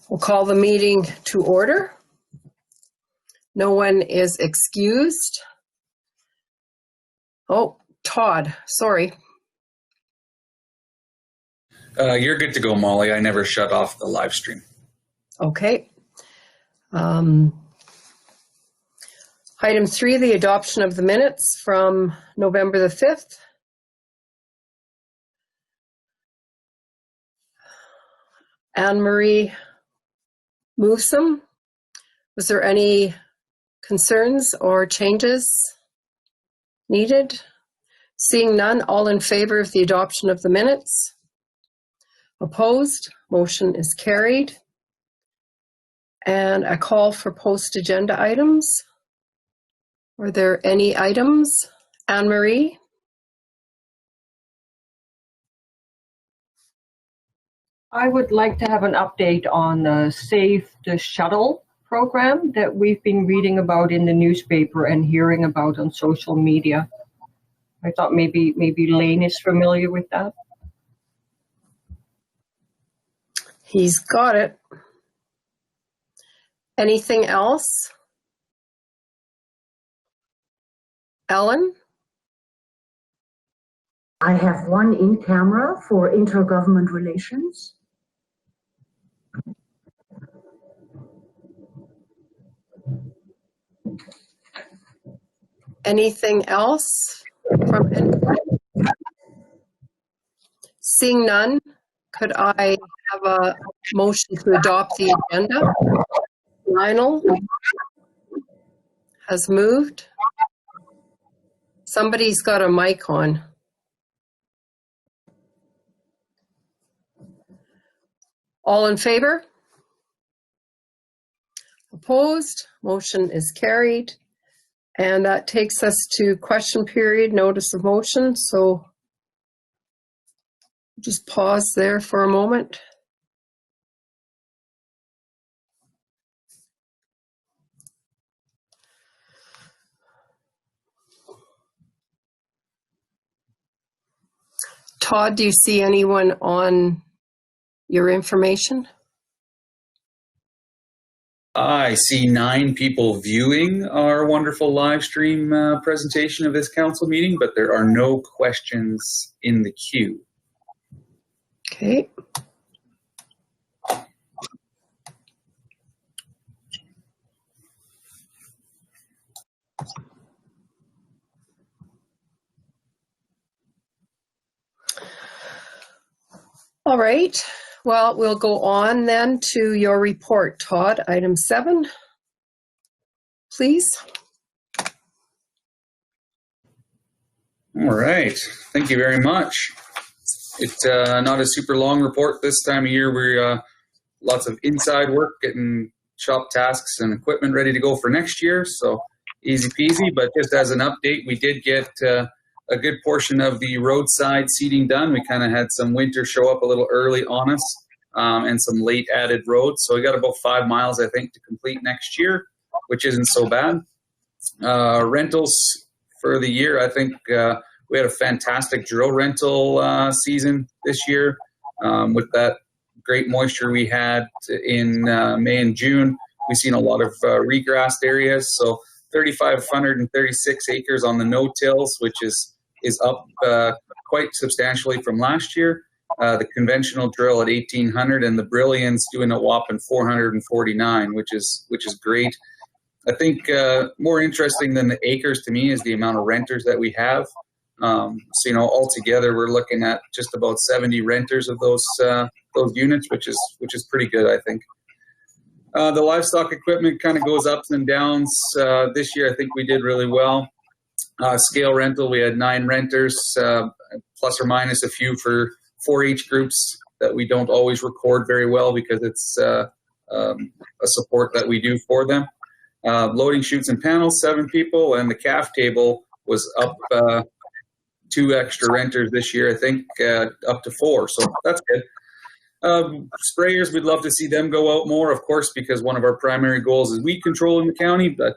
We'll call the meeting to order. No one is excused. Oh, Todd, sorry. You're good to go, Molly. I never shut off the live stream. Okay. Item 3, the adoption of the minutes from November the 5th. Anne-Marie moves them. Was there any concerns or changes needed? Seeing none, all in favor of the adoption of the minutes? Opposed? Motion is carried. And a call for post-agenda items. Are there any items? Anne-Marie? I would like to have an update on the Save the Shuttle program that we've been reading about in the newspaper and hearing about on social media. I thought maybe Lane is familiar with that. He's got it. Anything else? Ellen? I have one in camera for intergovernment relations. Anything else from anyone? Seeing none, could I have a motion to adopt the agenda? Lionel has moved. Somebody's got a mic on. All in favor? Opposed? Motion is carried. And that takes us to question period, notice of motion. So just pause there for a moment. Todd, do you see anyone on your information? I see 9 people viewing our wonderful live stream presentation of this council meeting, but there are no questions in the queue. Okay. All right. Well, we'll go on then to your report, Todd. Item 7, please. All right. Thank you very much. It's not a super long report this time of year. We're lots of inside work, getting shop tasks and equipment ready to go for next year. So easy peasy. But just as an update, we did get a good portion of the roadside seeding done. We kind of had some winter show up a little early on us and some late added roads. So we got about 5 miles, I think, to complete next year, which isn't so bad. Rentals for the year, I think we had a fantastic drill rental season this year with that great moisture we had in May and June. We've seen a lot of regrassed areas. So 3,536 acres on the no-tills, which is up quite substantially from last year. The conventional drill at 1,800 and the Brilliant's doing a whopping 449, which is great. I think more interesting than the acres to me is the amount of renters that we have. So altogether we're looking at just about 70 renters of those units, which is pretty good, I think. The livestock equipment kind of goes ups and downs. This year I think we did really well. Scale rental, we had 9 renters, plus or minus a few for 4-H groups that we don't always record very well because it's a support that we do for them. Loading chutes and panels, 7 people, and the calf table was up 2 extra renters this year, I think up to 4, so that's good. Sprayers, we'd love to see them go out more, of course, because one of our primary goals is weed control in the county, but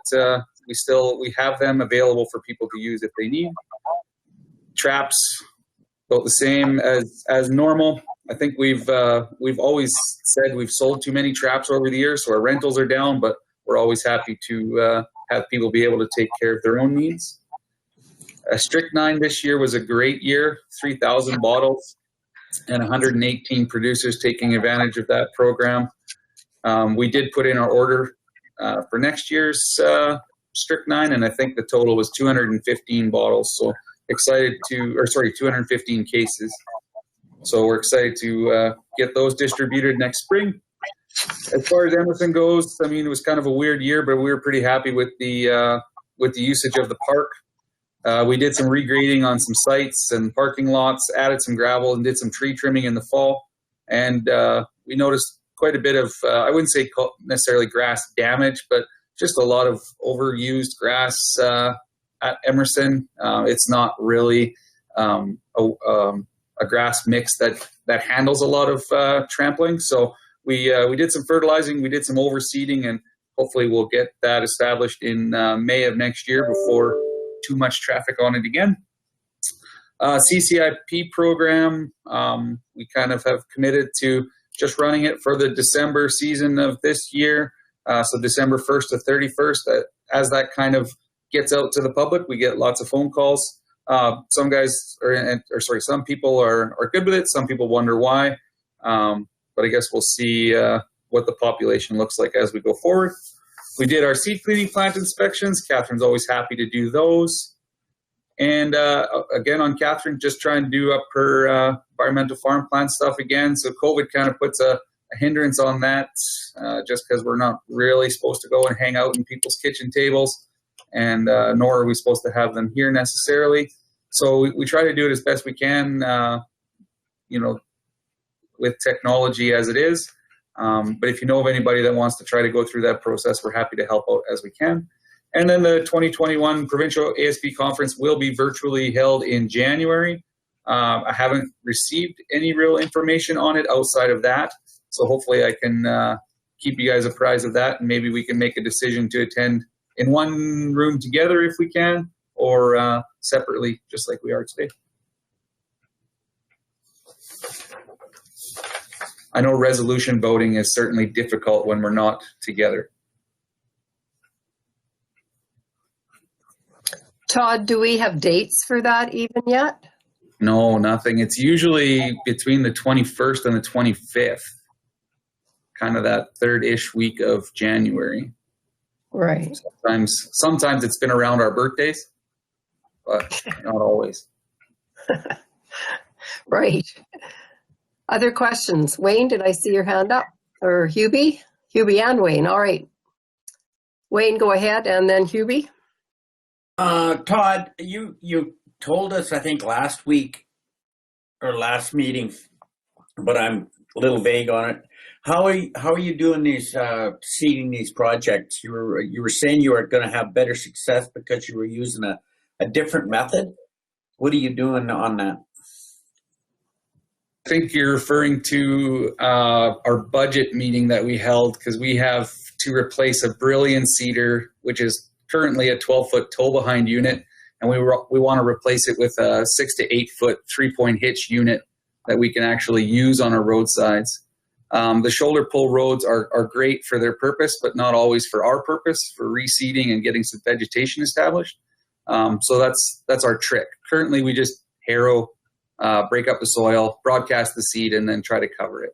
we have them available for people to use if they need. Traps, about the same as normal. I think we've always said we've sold too many traps over the years, so our rentals are down, but we're always happy to have people be able to take care of their own needs. Strychnine this year was a great year, 3,000 bottles and 118 producers taking advantage of that program. We did put in our order for next year's strychnine, and I think the total was 215 bottles. So excited to, or sorry, 215 cases. So we're excited to get those distributed next spring. As far as Emerson goes, I mean, it was kind of a weird year, but we were pretty happy with the usage of the park. We did some regrading on some sites and parking lots, added some gravel, and did some tree trimming in the fall. And we noticed quite a bit of, I wouldn't say necessarily grass damage, but just a lot of overused grass at Emerson. It's not really a grass mix that handles a lot of trampling. So we did some fertilizing, we did some overseeding, and hopefully we'll get that established in May of next year before too much traffic on it again. CCIP program, we kind of have committed to just running it for the December season of this year. So December 1st to 31st, as that kind of gets out to the public, we get lots of phone calls. Some people are good with it. Some people wonder why. But I guess we'll see what the population looks like as we go forward. We did our seed cleaning plant inspections. Catherine's always happy to do those. And again, on Catherine, just trying to do up her environmental farm plan stuff again. So COVID kind of puts a hindrance on that, just because we're not really supposed to go and hang out in people's kitchen tables, and nor are we supposed to have them here necessarily. So we try to do it as best we can, with technology as it is. But if you know of anybody that wants to try to go through that process, we're happy to help out as we can. And then the 2021 Provincial ASB Conference will be virtually held in January. I haven't received any real information on it outside of that. So hopefully I can keep you guys apprised of that, and maybe we can make a decision to attend in one room together if we can, or separately, just like we are today. I know resolution voting is certainly difficult when we're not together. Todd, do we have dates for that even yet? No, nothing. It's usually between the 21st and the 25th, kind of that third-ish week of January. Right. Sometimes it's been around our birthdays, but not always. Right. Other questions? Wayne, did I see your hand up? Or Hubie? Hubie and Wayne. All right. Wayne, go ahead, and then Hubie. Todd, you told us, I think last week or last meeting, but I'm a little vague on it. How are you doing these seeding these projects? You were saying you were going to have better success because you were using a different method. What are you doing on that? I think you're referring to our budget meeting that we held, because we have to replace a Brilliant seeder, which is currently a 12-foot tow-behind unit, and we want to replace it with a 6 to 8 foot 3-point hitch unit that we can actually use on our roadsides. The shoulder pull roads are great for their purpose, but not always for our purpose, for reseeding and getting some vegetation established. So that's our trick. Currently, we just harrow, break up the soil, broadcast the seed, and then try to cover it.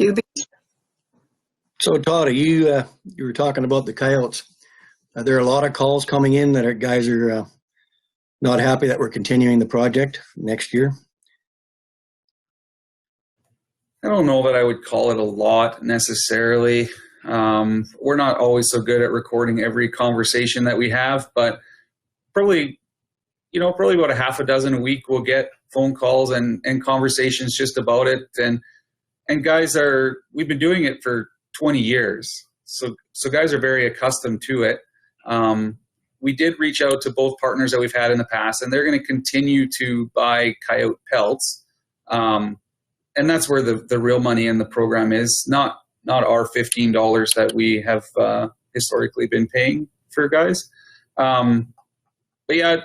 Hubie? So Todd, you were talking about the coyotes. There are a lot of calls coming in that guys are not happy that we're continuing the project next year. I don't know that I would call it a lot necessarily. We're not always so good at recording every conversation that we have, but probably about a half a dozen a week we'll get phone calls and conversations just about it. And guys we've been doing it for 20 years. So guys are very accustomed to it. We did reach out to both partners that we've had in the past, and they're going to continue to buy coyote pelts. And that's where the real money in the program is, not not our $15 that we have historically been paying for guys. But yeah,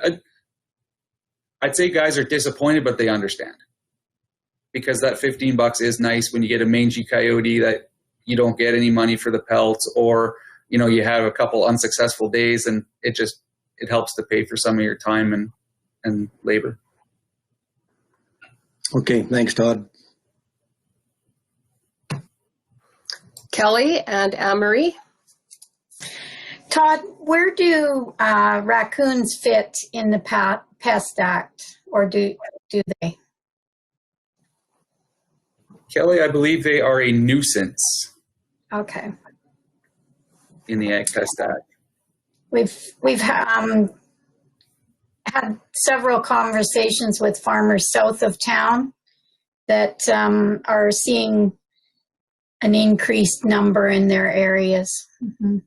I'd say guys are disappointed, but they understand, because that $15 is nice when you get a mangy coyote that you don't get any money for the pelts, or you have a couple unsuccessful days, and it helps to pay for some of your time and labor. Okay, thanks, Todd. Kelly and Anne-Marie. Todd, where do raccoons fit in the Pest Act, or do they? Kelly, I believe they are a nuisance Okay. in the Ag Pest Act. We've had several conversations with farmers south of town that are seeing an increased number in their areas. Mm-hmm.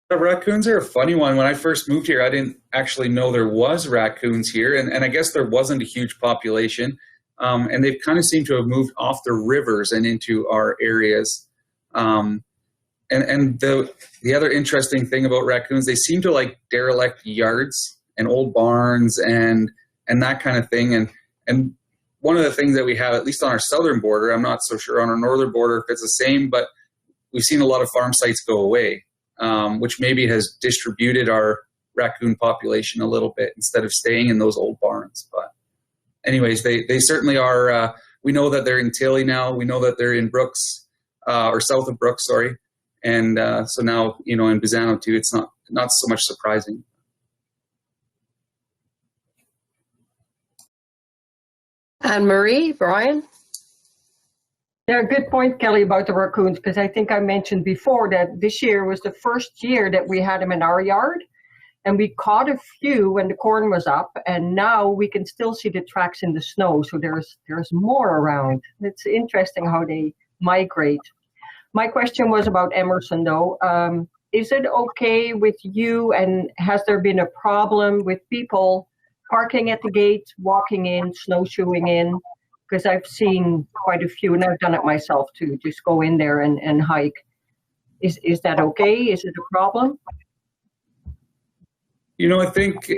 Raccoons are a funny one. When I first moved here, I didn't actually know there was raccoons here, and I guess there wasn't a huge population. And they've kind of seemed to have moved off the rivers and into our areas. And the other interesting thing about raccoons, they seem to like derelict yards and old barns and that kind of thing. And one of the things that we have, at least on our southern border, I'm not so sure on our northern border if it's the same, but we've seen a lot of farm sites go away, which maybe has distributed our raccoon population a little bit instead of staying in those old barns. But anyways, they certainly are. We know that they're in Tilly now. We know that they're in Brooks, or south of Brooks, sorry. And so now, in Bizano too, it's not so much surprising. Anne-Marie, Brian? Yeah, good point, Kelly, about the raccoons, because I think I mentioned before that this year was the first year that we had them in our yard, and we caught a few when the corn was up, and now we can still see the tracks in the snow, so there's more around. It's interesting how they migrate. My question was about Emerson, though. Is it okay with you, and has there been a problem with people parking at the gate, walking in, snowshoeing in? Because I've seen quite a few, and I've done it myself too, just go in there and hike. Is that okay? Is it a problem? I think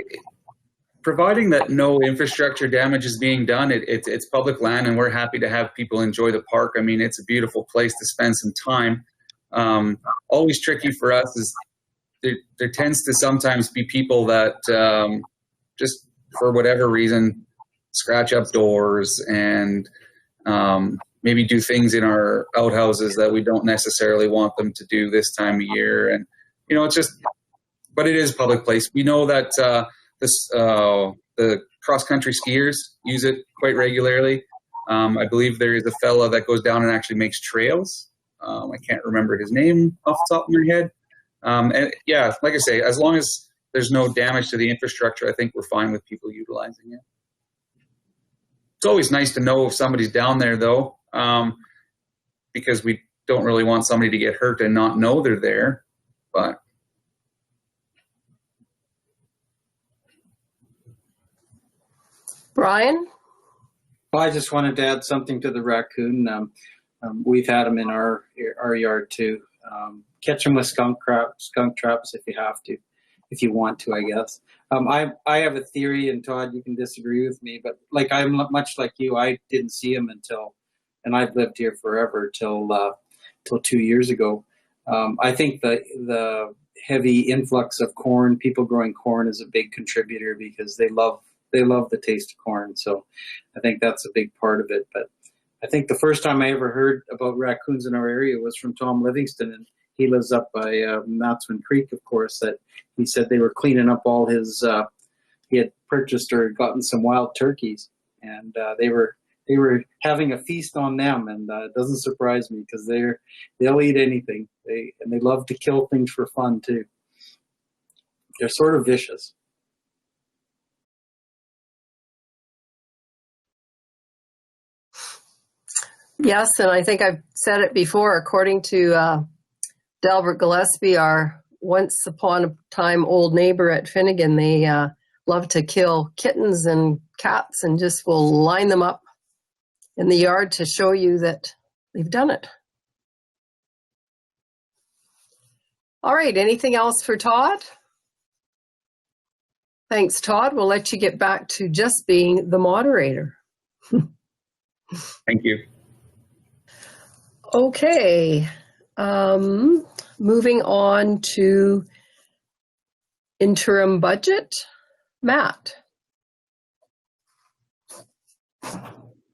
providing that no infrastructure damage is being done, it's public land, and we're happy to have people enjoy the park. I mean, it's a beautiful place to spend some time. Always tricky for us is there tends to sometimes be people that just for whatever reason scratch up doors and maybe do things in our outhouses that we don't necessarily want them to do this time of year. And it's just, but it is a public place. We know that the cross-country skiers use it quite regularly. I believe there is a fella that goes down and actually makes trails. I can't remember his name off the top of my head. And yeah, like I say, as long as there's no damage to the infrastructure, I think we're fine with people utilizing it. It's always nice to know if somebody's down there, though, because we don't really want somebody to get hurt and not know they're there. But Brian? Well, I just wanted to add something to the raccoon. We've had them in our yard too. Catch them with skunk traps if you have to, if you want to, I guess. I have a theory, and Todd, you can disagree with me, but I'm much like you. I didn't see them and I've lived here forever till 2 years ago. I think the heavy influx of corn, people growing corn, is a big contributor because they love the taste of corn. So I think that's a big part of it. But I think the first time I ever heard about raccoons in our area was from Tom Livingston, and he lives up by Matsman Creek, of course, that he said they were cleaning up all his, he had purchased or gotten some wild turkeys, and they were having a feast on them, and it doesn't surprise me because they'll eat anything. They love to kill things for fun too. They're sort of vicious. Yes, and I think I've said it before. According to Delbert Gillespie, our once upon a time old neighbor at Finnegan, they love to kill kittens and cats and just will line them up in the yard to show you that we've done it. All right, anything else for Todd? Thanks, Todd. We'll let you get back to just being the moderator. Thank you. Okay, moving on to interim budget. Matt.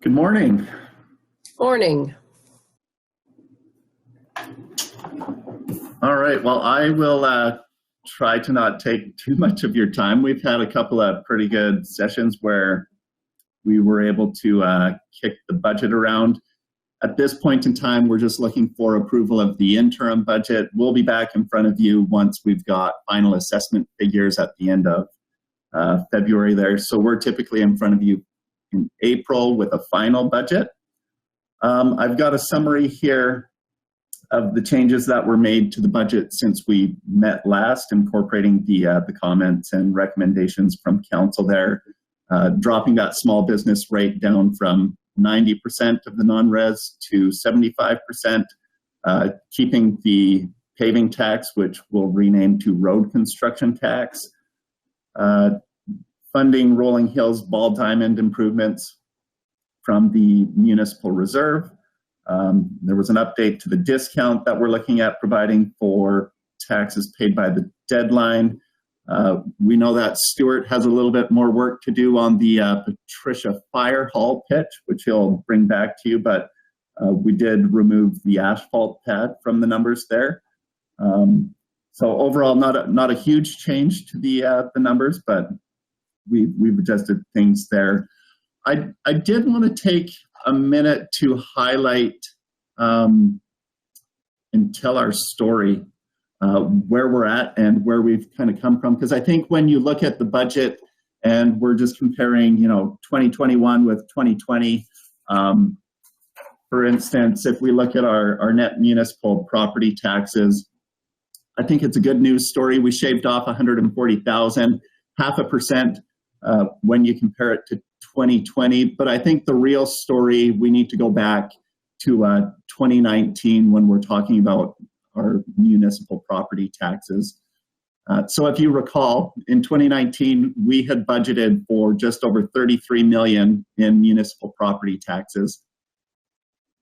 Good morning. Morning. All right, well, I will try to not take too much of your time. We've had a couple of pretty good sessions where we were able to kick the budget around. At this point in time, we're just looking for approval of the interim budget. We'll be back in front of you once we've got final assessment figures at the end of February there. So we're typically in front of you in April with a final budget. I've got a summary here of the changes that were made to the budget since we met last, incorporating the comments and recommendations from council there, dropping that small business rate down from 90% of the non-res to 75%, keeping the paving tax, which we'll rename to road construction tax, funding Rolling Hills Ball Diamond improvements from the municipal reserve. There was an update to the discount that we're looking at providing for taxes paid by the deadline. We know that Stuart has a little bit more work to do on the Patricia Fire Hall pitch, which he'll bring back to you, but we did remove the asphalt pad from the numbers there. So overall, not a huge change to the numbers, but we've adjusted things there. I did want to take a minute to highlight and tell our story, where we're at and where we've kind of come from. Because I think when you look at the budget and we're just comparing, 2021 with 2020, for instance, if we look at our net municipal property taxes, I think it's a good news story. We shaved off 140,000, 0.5%, when you compare it to 2020. But I think the real story, we need to go back to 2019 when we're talking about our municipal property taxes. So if you recall, in 2019, we had budgeted for just over 33 million in municipal property taxes.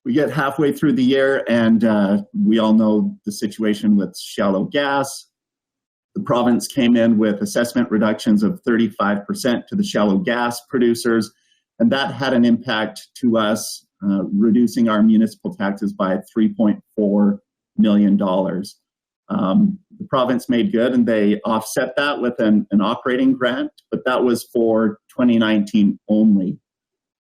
We get halfway through the year and we all know the situation with shallow gas. The province came in with assessment reductions of 35% to the shallow gas producers, and that had an impact to us, reducing our municipal taxes by $3.4 million. The province made good and they offset that with an operating grant, but that was for 2019 only.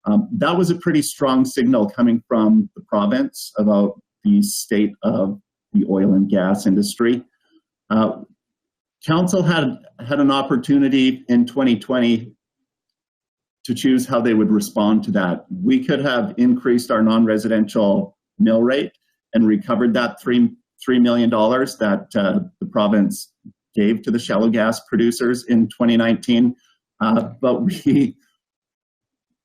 That was a pretty strong signal coming from the province about the state of the oil and gas industry. Council had an opportunity in 2020 to choose how they would respond to that. We could have increased our non-residential mill rate and recovered that $3 million that the province gave to the shallow gas producers in 2019. But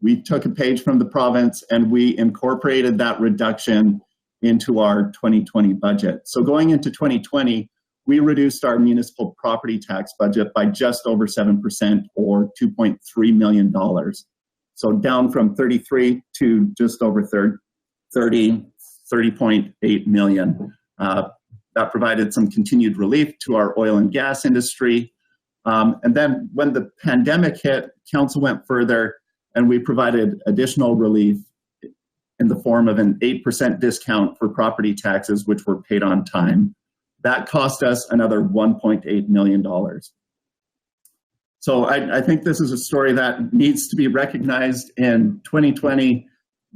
we took a page from the province and we incorporated that reduction into our 2020 budget. So going into 2020, we reduced our municipal property tax budget by just over 7%, or $2.3 million. So down from 33 to just over 30.8 million. That provided some continued relief to our oil and gas industry. And then when the pandemic hit, council went further and we provided additional relief in the form of an 8% discount for property taxes, which were paid on time. That cost us another $1.8 million. So I think this is a story that needs to be recognized. In 2020,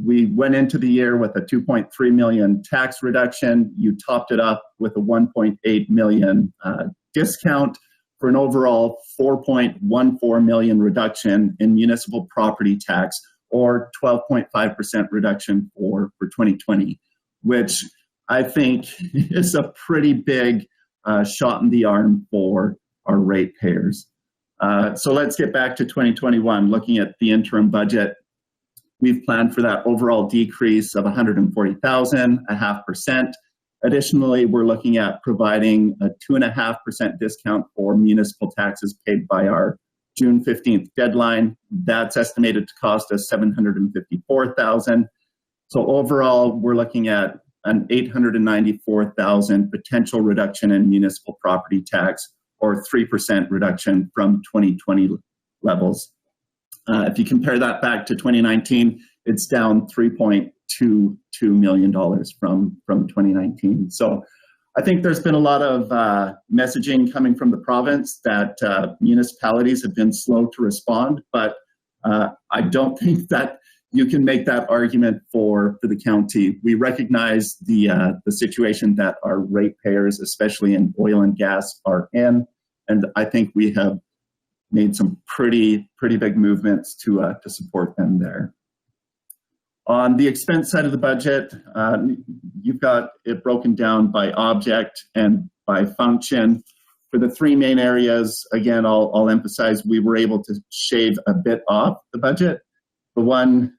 we went into the year with a 2.3 million tax reduction. You topped it up with a 1.8 million discount for an overall 4.14 million reduction in municipal property tax, or 12.5% reduction for 2020, which I think is a pretty big shot in the arm for our ratepayers. So let's get back to 2021, looking at the interim budget. we've planned for that overall decrease of 140,000, 0.5%. Additionally, we're looking at providing a 2.5% discount for municipal taxes paid by our June 15th deadline. That's estimated to cost us 754,000. So overall, we're looking at an 894,000 potential reduction in municipal property tax, or 3% reduction from 2020 levels. If you compare that back to 2019, it's down $3.22 million from 2019. So I think there's been a lot of messaging coming from the province that municipalities have been slow to respond, but I don't think that you can make that argument for the county. We recognize the situation that our ratepayers, especially in oil and gas, are in, and I think we have made some pretty big movements to support them there. On the expense side of the budget, you've got it broken down by object and by function. For the three main areas, again, I'll emphasize we were able to shave a bit off the budget. The one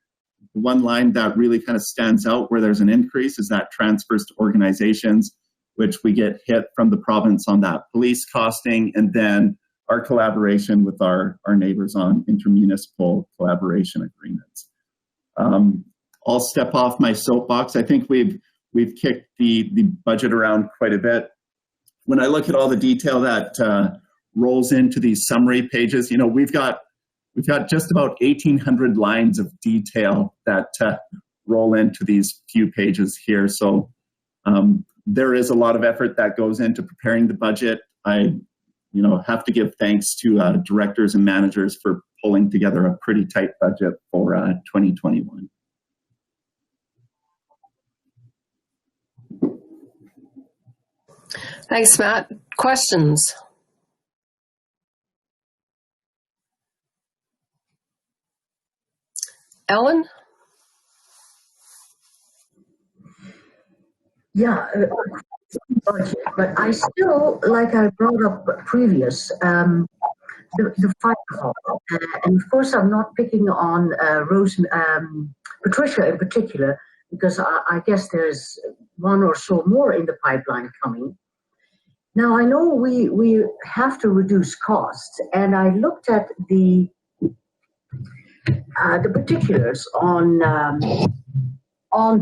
line that really kind of stands out where there's an increase is that transfers to organizations, which we get hit from the province on that police costing, and then our collaboration with our neighbors on intermunicipal collaboration agreements. I'll step off my soapbox. I think we've kicked the budget around quite a bit. When I look at all the detail that rolls into these summary pages, you know, we've got just about 1,800 lines of detail that roll into these few pages here. So there is a lot of effort that goes into preparing the budget. I have to give thanks to directors and managers for pulling together a pretty tight budget for 2021. Thanks, Matt. Questions? Ellen? Yeah, but I still, like I brought up previous, the fire hall. And of course, I'm not picking on Patricia in particular, because I guess there's one or so more in the pipeline coming. Now, I know we have to reduce costs, and I looked at the particulars on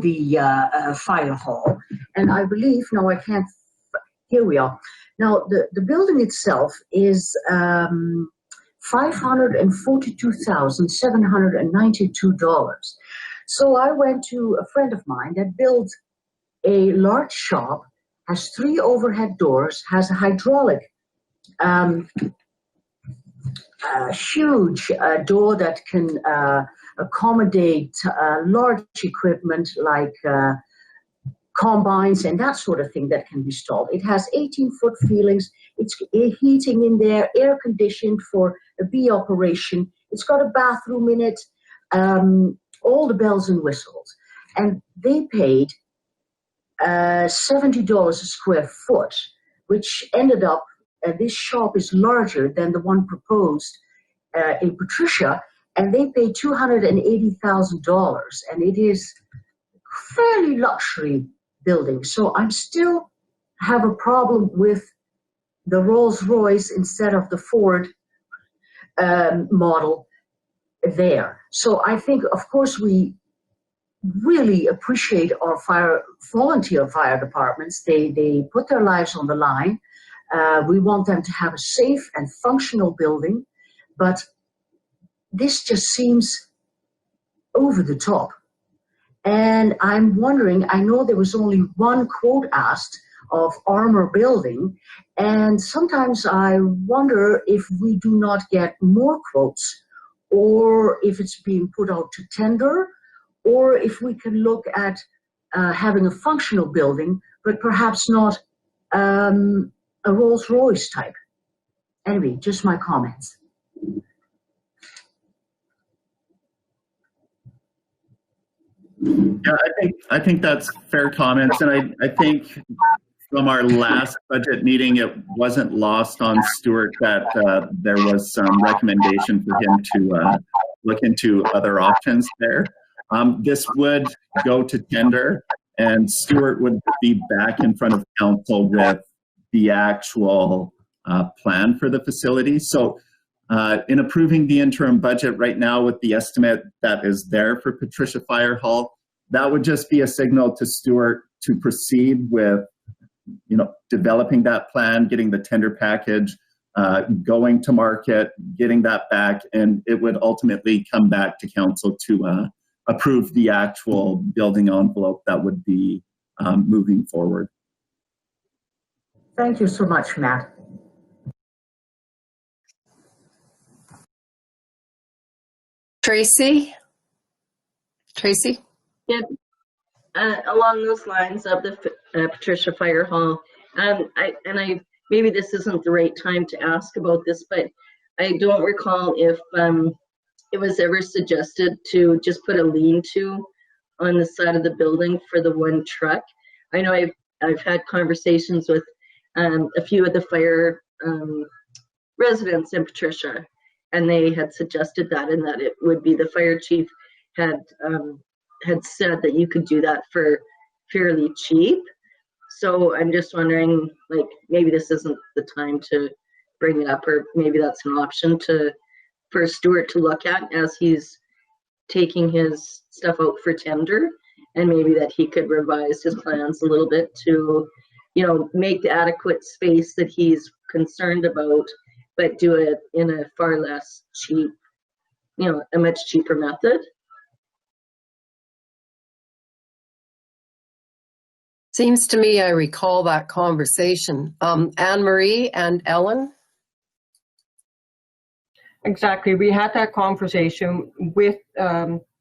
the fire hall, and I believe, no, I can't, here we are. Now, the building itself is $542,792. So I went to a friend of mine that built a large shop, has 3 overhead doors, has a hydraulic huge door that can accommodate large equipment like combines and that sort of thing that can be installed. It has 18-foot ceilings. It's heating in there, air conditioned for a bee operation. It's got a bathroom in it, all the bells and whistles. And they paid $70 a square foot, which ended up, this shop is larger than the one proposed in Patricia, and they paid $280,000, and it is fairly luxury building. So I'm still have a problem with the Rolls-Royce instead of the Ford model there. So I think, of course, we really appreciate our volunteer fire departments. They put their lives on the line. We want them to have a safe and functional building, but this just seems over the top. And I'm wondering, I know there was only one quote asked of armor building, and sometimes I wonder if we do not get more quotes, or if it's being put out to tender, or if we can look at having a functional building, but perhaps not a Rolls-Royce type. Anyway, just my comments. Yeah, I think that's fair comments, and I think from our last budget meeting, it wasn't lost on Stuart that there was some recommendation for him to look into other options there. This would go to tender, and Stuart would be back in front of council with the actual plan for the facility. So in approving the interim budget right now with the estimate that is there for Patricia Fire Hall, that would just be a signal to Stuart to proceed with, you know, developing that plan, getting the tender package, going to market, getting that back, and it would ultimately come back to council to approve the actual building envelope that would be moving forward. Thank you so much, Matt. Tracy? Yeah, along those lines of the Patricia Fire Hall, maybe this isn't the right time to ask about this, but I don't recall if it was ever suggested to just put a lean-to on the side of the building for the one truck. I know I've had conversations with a few of the fire residents in Patricia, and they had suggested that, and that it would be the fire chief had said that you could do that for fairly cheap. So I'm just wondering, like, maybe this isn't the time to bring it up, or maybe that's an option for Stuart to look at as he's taking his stuff out for tender, and maybe that he could revise his plans a little bit to, you know, make the adequate space that he's concerned about, but do it in a far less cheap, you know, a much cheaper method. Seems to me I recall that conversation. Anne-Marie and Ellen? Exactly. We had that conversation with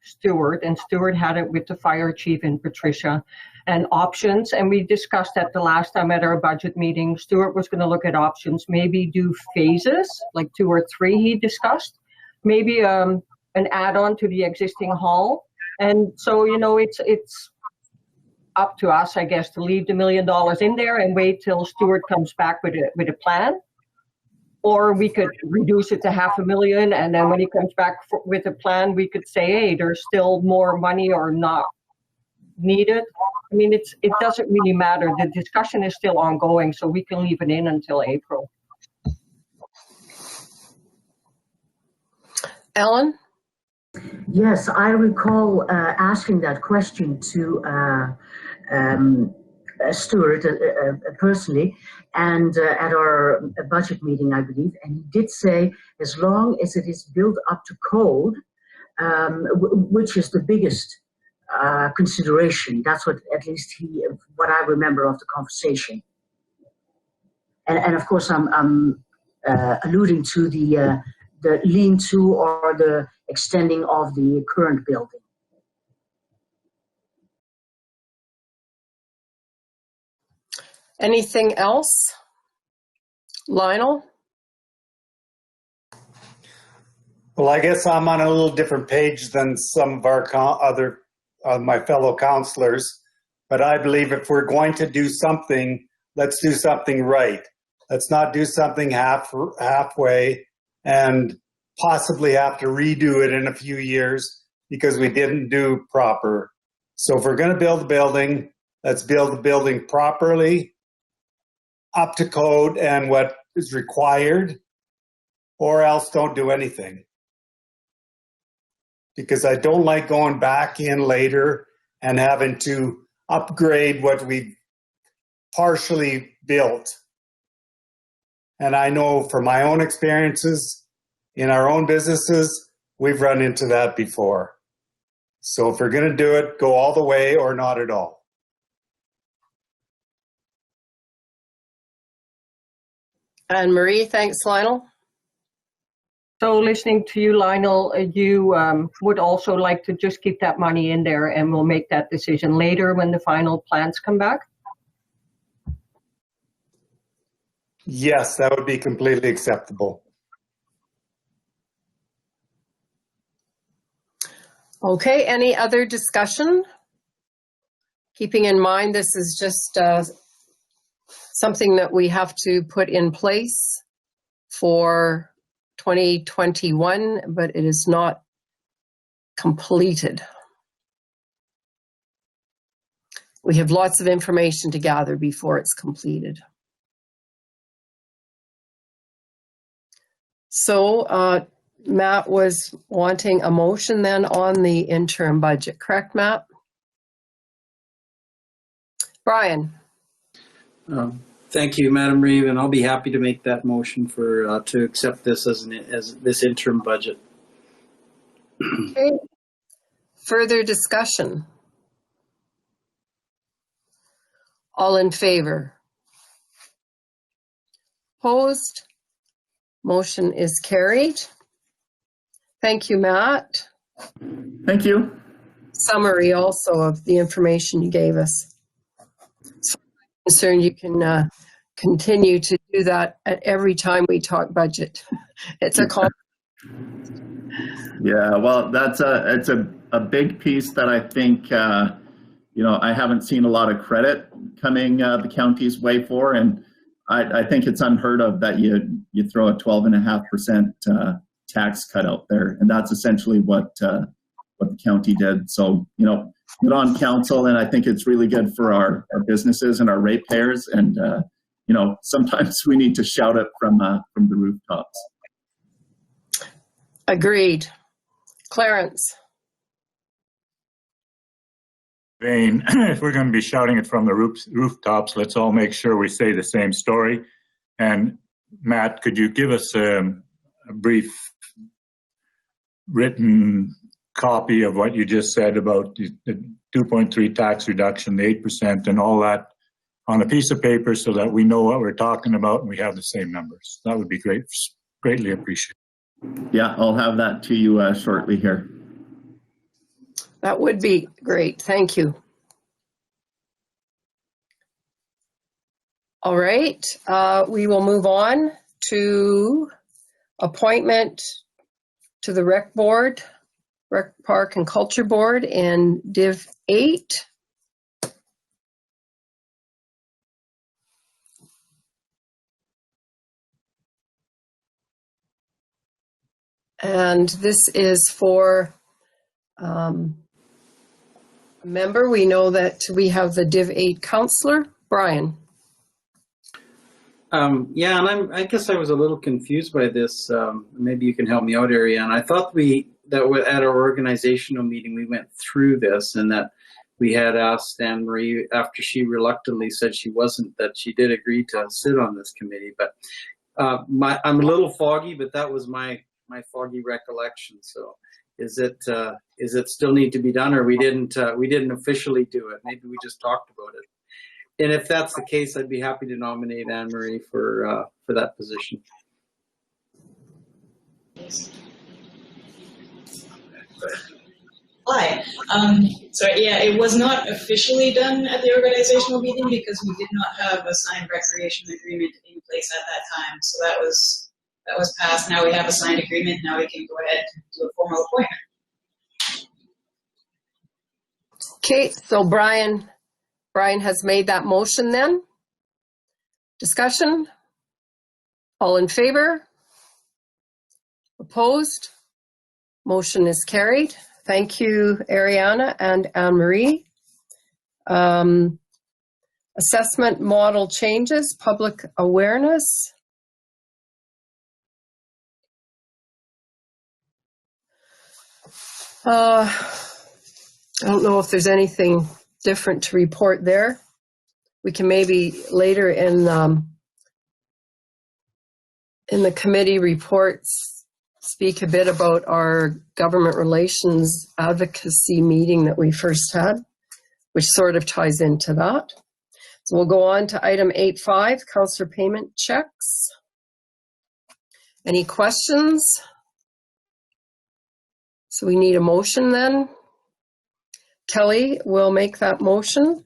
Stuart, and Stuart had it with the fire chief and Patricia, and options. And we discussed that the last time at our budget meeting. Stuart was going to look at options, maybe do phases, like 2 or 3 he discussed, maybe an add-on to the existing hall. And so, you know, it's up to us, I guess, to leave the $1 million in there and wait till Stuart comes back with a plan. Or we could reduce it to $500,000, and then when he comes back with a plan, we could say, hey, there's still more money or not needed. I mean, it doesn't really matter. The discussion is still ongoing, so we can leave it in until April. Ellen? Yes, I recall asking that question to Stuart personally, and at our budget meeting, I believe, and he did say, as long as it is built up to code, which is the biggest consideration. That's what, at least what I remember of the conversation. And of course, I'm alluding to the lean-to or the extending of the current building. Anything else? Lionel? Well, I guess I'm on a little different page than some of our my fellow councillors, but I believe if we're going to do something, let's do something right. Let's not do something halfway and possibly have to redo it in a few years because we didn't do proper. So if we're going to build a building, let's build the building properly, up to code and what is required, or else don't do anything. Because I don't like going back in later and having to upgrade what we partially built. And I know from my own experiences in our own businesses, we've run into that before. So if we're going to do it, go all the way or not at all. Anne-Marie, thanks, Lionel. So listening to you, Lionel, you would also like to just keep that money in there, and we'll make that decision later when the final plans come back? Yes, that would be completely acceptable. Okay, any other discussion? Keeping in mind this is just something that we have to put in place for 2021, but it is not completed. we have lots of information to gather before it's completed. So Matt was wanting a motion then on the interim budget, correct, Matt? Brian? Thank you, Madam Reeve, and I'll be happy to make that motion for to accept this as this interim budget. Okay. Further discussion? All in favor? Opposed? Motion is carried. Thank you, Matt. Thank you. Summary also of the information you gave us. So I'm concerned you can continue to do that at every time we talk budget. It's a call. Yeah, well, it's a big piece that I think I haven't seen a lot of credit coming the county's way for, and I think it's unheard of that you throw a 12.5% tax cut out there, and that's essentially what the county did. So good on council, and I think it's really good for our businesses and our ratepayers, and sometimes we need to shout it from the rooftops. Agreed. Clarence. If we're going to be shouting it from the rooftops, let's all make sure we say the same story. And Matt, could you give us a brief written copy of what you just said about the 2.3 tax reduction, the 8%, and all that on a piece of paper so that we know what we're talking about and we have the same numbers? That would be great. Greatly appreciated. Yeah, I'll have that to you shortly here. That would be great. Thank you. All right. We will move on to appointment to the Rec Board, Rec Park and Culture Board, and Div 8. And this is for member. We know that we have the Div 8 Councillor, Brian. Yeah, and I guess I was a little confused by this. Maybe you can help me out, Ariane. I thought that at our organizational meeting we went through this, and that we had asked Anne Marie, after she reluctantly said she wasn't, that she did agree to sit on this committee. But I'm a little foggy, but that was my foggy recollection. So is it still need to be done, or we didn't officially do it? Maybe we just talked about it. And if that's the case, I'd be happy to nominate Anne Marie for that position. Hi. Sorry, yeah, it was not officially done at the organizational meeting because we did not have a signed recreation agreement in place at that time. So that was passed. Now we have a signed agreement. Now we can go ahead and do a formal appointment. Okay, so Brian has made that motion then. Discussion? All in favor? Opposed? Motion is carried. Thank you, Ariana and Anne-Marie. Assessment model changes, public awareness. I don't know if there's anything different to report there. We can maybe later in the committee reports speak a bit about our government relations advocacy meeting that we first had, which sort of ties into that. So we'll go on to item 8.5, Councillor payment checks. Any questions? So we need a motion then. Kelly will make that motion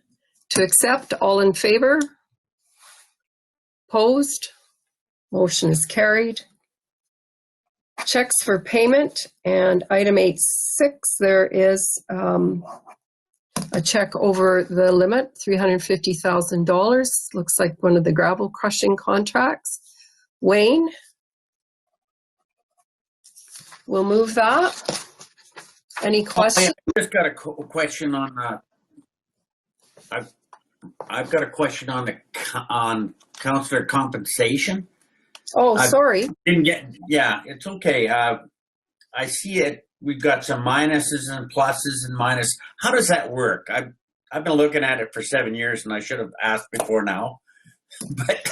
to accept. All in favor? Opposed? Motion is carried. Checks for payment, and item 8.6, there is a check over the limit, $350,000. Looks like one of the gravel crushing contracts. Wayne, we'll move that. Any questions? I just got a question on I've got a question on Councillor compensation. Oh, sorry. Didn't get, yeah, it's okay. I see it. We've got some minuses and pluses and minus. How does that work? I've been looking at it for 7 years, and I should have asked before now. But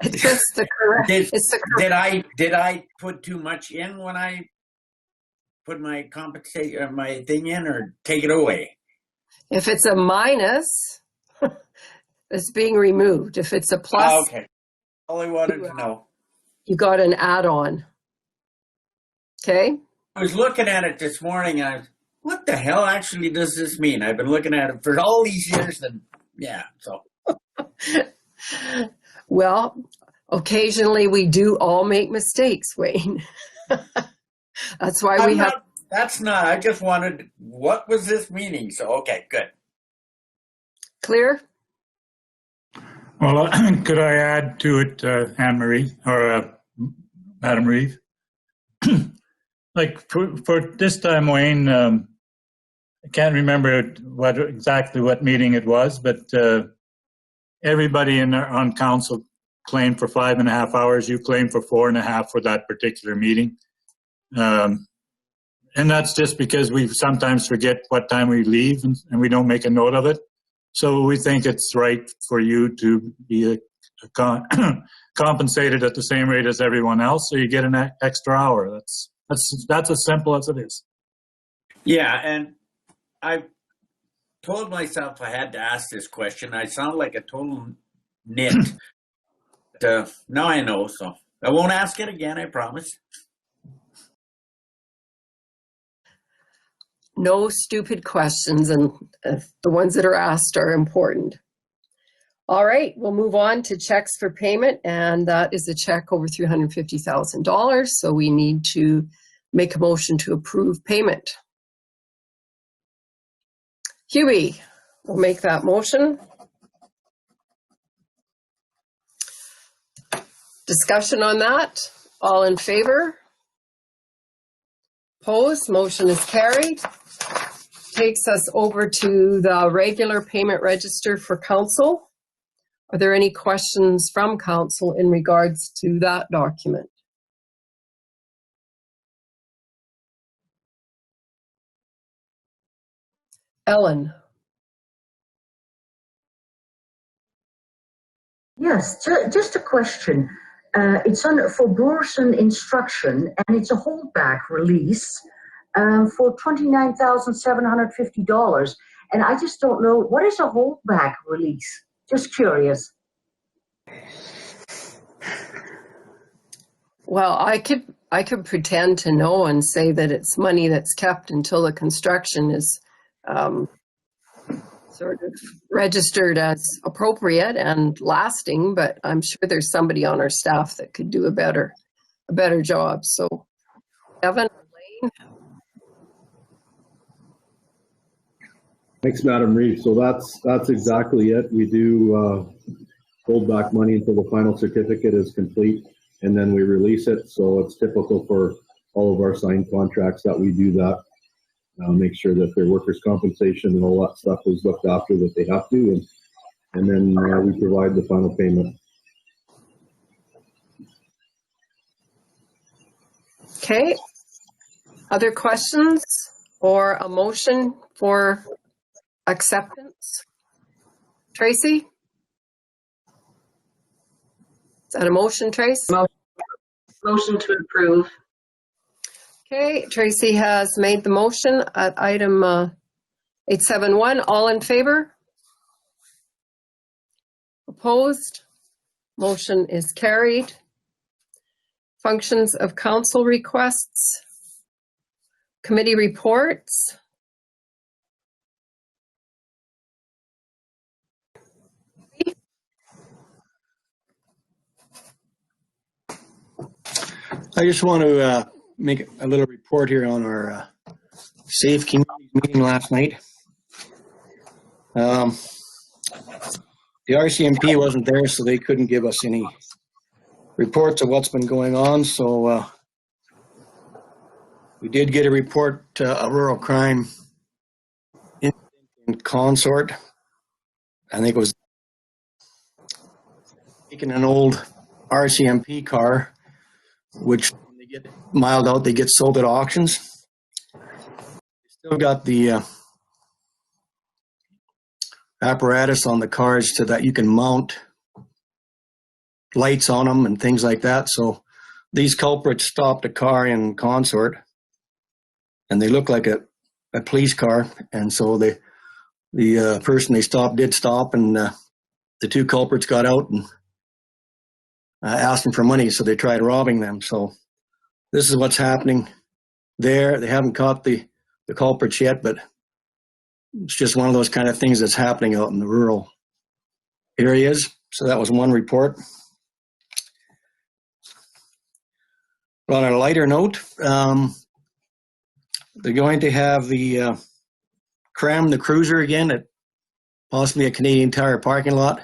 It's just the correct. It's the correct. did I put too much in when I put my my thing in, or take it away? If it's a minus, it's being removed. If it's a plus, Okay. All I wanted to know. you got an add-on. Okay. I was looking at it this morning, and what the hell actually does this mean? I've been looking at it for all these years, and yeah, so. Well, occasionally we do all make mistakes, Wayne. That's why we have. That's not. I just wanted. What was this meaning? So okay, good. Clear? Well, could I add to it, Anne-Marie, or Madam Reeve? Like for this time, Wayne, I can't remember exactly what meeting it was, but everybody on council claimed for 5.5 hours. You claimed for 4.5 for that particular meeting. And that's just because we sometimes forget what time we leave and we don't make a note of it. So we think it's right for you to be compensated at the same rate as everyone else, so you get an extra hour. That's as simple as it is. Yeah, and I told myself I had to ask this question. I sound like a total nit. Now I know, so I won't ask it again, I promise. No stupid questions, and the ones that are asked are important. All right, we'll move on to checks for payment, and that is a check over $350,000. So we need to make a motion to approve payment. Huey will make that motion. Discussion on that? All in favor? Opposed? Motion is carried. Takes us over to the regular payment register for council. Are there any questions from council in regards to that document? Ellen. Yes, just a question. It's for Borson Instruction, and it's a holdback release for $29,750. And I just don't know, what is a holdback release? Just curious. Well, I could pretend to know and say that it's money that's kept until the construction is sort of registered as appropriate and lasting, but I'm sure there's somebody on our staff that could do a better job. So, Evan or Lane? Thanks, Madam Reeve. So that's exactly it. We do hold back money until the final certificate is complete, and then we release it. So it's typical for all of our signed contracts that we do that. Make sure that their workers' compensation and all that stuff is looked after that they have to, and then we provide the final payment. Okay. Other questions or a motion for acceptance? Tracy? Is that a motion, Trace? Motion to approve. Okay, Tracy has made the motion at item 871. All in favor? Opposed? Motion is carried. Functions of council requests. Committee reports. I just want to make a little report here on our Safe Communities meeting last night. The RCMP wasn't there, so they couldn't give us any reports of what's been going on. So we did get a report, a rural crime in Consort. I think it was taking an old RCMP car, which when they get miled out, they get sold at auctions. Still got the apparatus on the cars so that you can mount lights on them and things like that. So these culprits stopped a car in Consort, and they look like a police car. And so the person they stopped did stop, and the two culprits got out and asking for money. So they tried robbing them. So this is what's happening there. They haven't caught the culprits yet, but it's just one of those kind of things that's happening out in the rural areas. So that was one report. But on a lighter note, they're going to have the Cram the Cruiser again at possibly a Canadian Tire parking lot,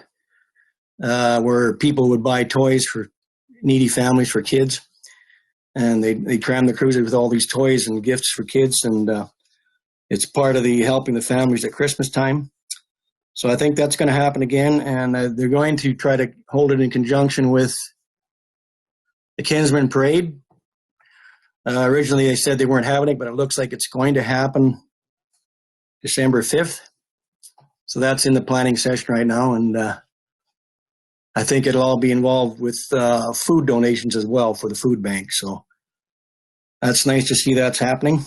where people would buy toys for needy families, for kids. And they cram the cruiser with all these toys and gifts for kids. And it's part of the helping the families at Christmas time. So I think that's going to happen again. And they're going to try to hold it in conjunction with the Kinsman Parade. Originally, they said they weren't having it, but it looks like it's going to happen December 5th. So that's in the planning session right now. And I think it'll all be involved with food donations as well for the food bank. So that's nice to see that's happening.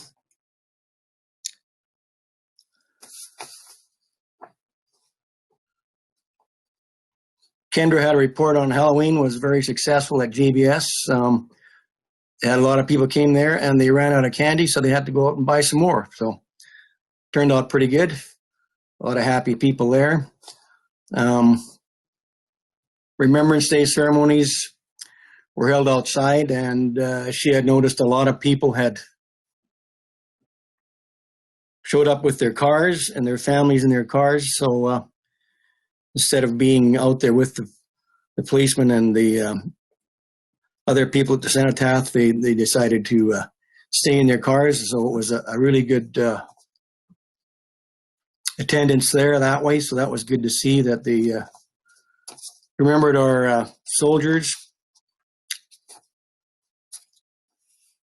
Kendra had a report on Halloween, was very successful at JBS. They had a lot of people came there and they ran out of candy, so they had to go out and buy some more. So turned out pretty good. A lot of happy people there. Remembrance Day ceremonies were held outside, and she had noticed a lot of people had showed up with their cars and their families in their cars. So instead of being out there with the policemen and the other people at the cenotaph, they decided to stay in their cars. So it was a really good attendance there that way. So that was good to see that they remembered our soldiers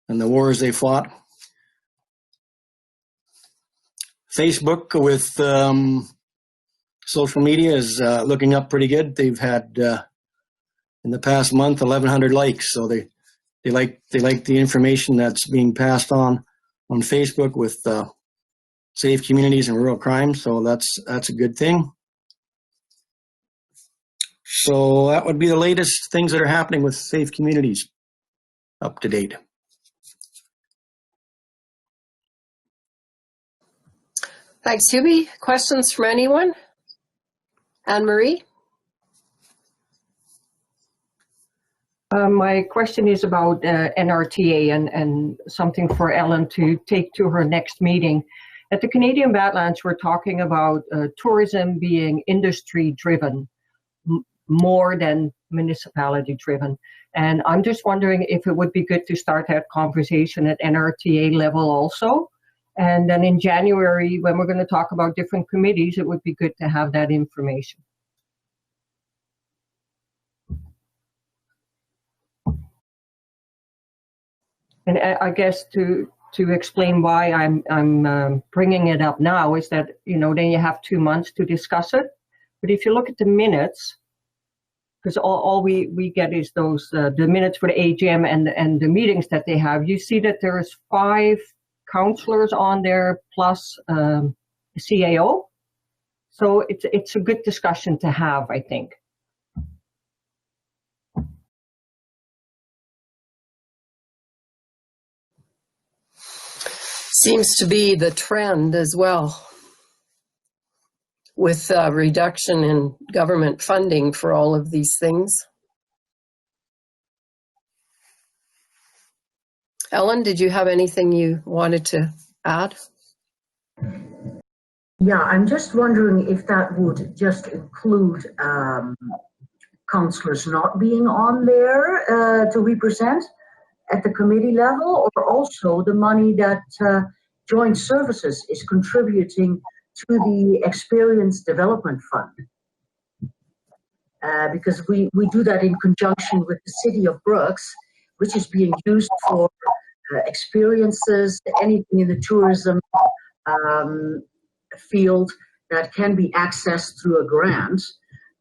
and the wars they fought. Facebook with social media is looking up pretty good. They've had in the past month 1,100 likes, so they like the information that's being passed on Facebook with safe communities and rural crime. So that's a good thing. So that would be the latest things that are happening with safe communities, up to date. Thanks, Hubie. Questions from anyone? Anne-Marie? My question is about NRTA and something for Ellen to take to her next meeting. At the Canadian Badlands, we're talking about tourism being industry-driven more than municipality-driven. And I'm just wondering if it would be good to start that conversation at NRTA level also. And then in January, when we're going to talk about different committees, it would be good to have that information. And I guess to explain why I'm bringing it up now is that, then you have 2 months to discuss it. But if you look at the minutes, because all we get is those the minutes for the AGM and the meetings that they have, you see that there's 5 councillors on there plus a CAO. So it's a good discussion to have, I think. Seems to be the trend as well, with reduction in government funding for all of these things. Ellen, did you have anything you wanted to add? Yeah, I'm just wondering if that would just include councillors not being on there to represent at the committee level, or also the money that Joint Services is contributing to the Experience Development Fund. because we do that in conjunction with the City of Brooks, which is being used for experiences, anything in the tourism field that can be accessed through a grant.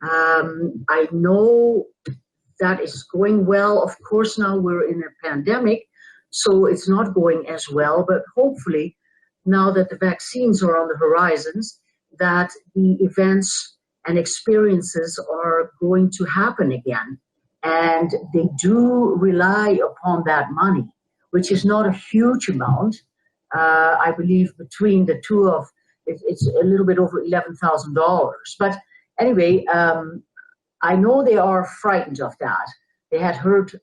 I know that is going well. Of course, now we're in a pandemic, so it's not going as well, but hopefully now that the vaccines are on the horizons, that the events and experiences are going to happen again. And they do rely upon that money, which is not a huge amount. I believe between the two of, it's a little bit over $11,000. But anyway, I know they are frightened of that. They had heard,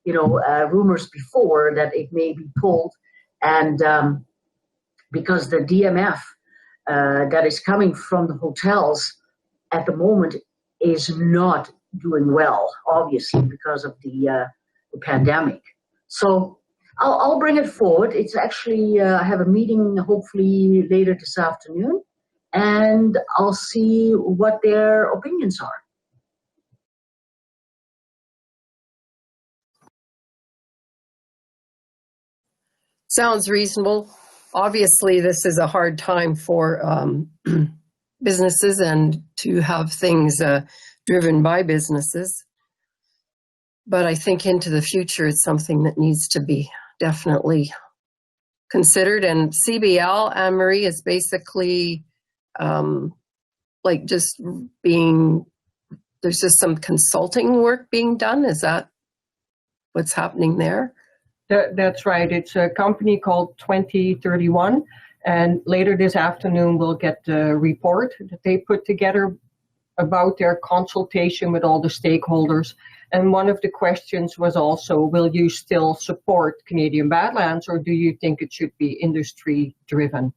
rumors before that it may be pulled, and because the DMF that is coming from the hotels at the moment is not doing well, obviously, because of the pandemic. So I'll bring it forward. It's actually, I have a meeting hopefully later this afternoon, and I'll see what their opinions are. Sounds reasonable. Obviously, this is a hard time for businesses and to have things driven by businesses. But I think into the future, it's something that needs to be definitely considered. And CBL, Anne-Marie, is basically like just being, there's just some consulting work being done. Is that what's happening there? That's right. It's a company called 2031. And later this afternoon, we'll get the report that they put together about their consultation with all the stakeholders. And one of the questions was also, will you still support Canadian Badlands, or do you think it should be industry driven?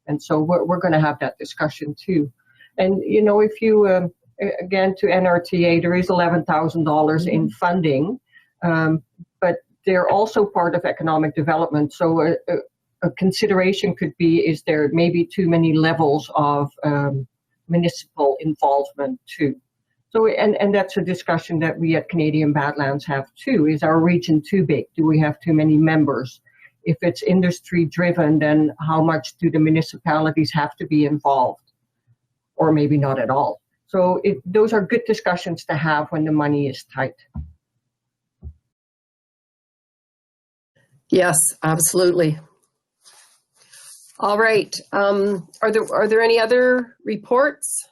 And so we're going to have that discussion too. And, you know, if you, again, to NRTA, there is $11,000 in funding, but they're also part of economic development. So a consideration could be, is there maybe too many levels of municipal involvement too? So, and that's a discussion that we at Canadian Badlands have too. Is our region too big? Do we have too many members? If it's industry driven, then how much do the municipalities have to be involved? Or maybe not at all. So those are good discussions to have when the money is tight. Yes, absolutely. All right. Are there any other reports?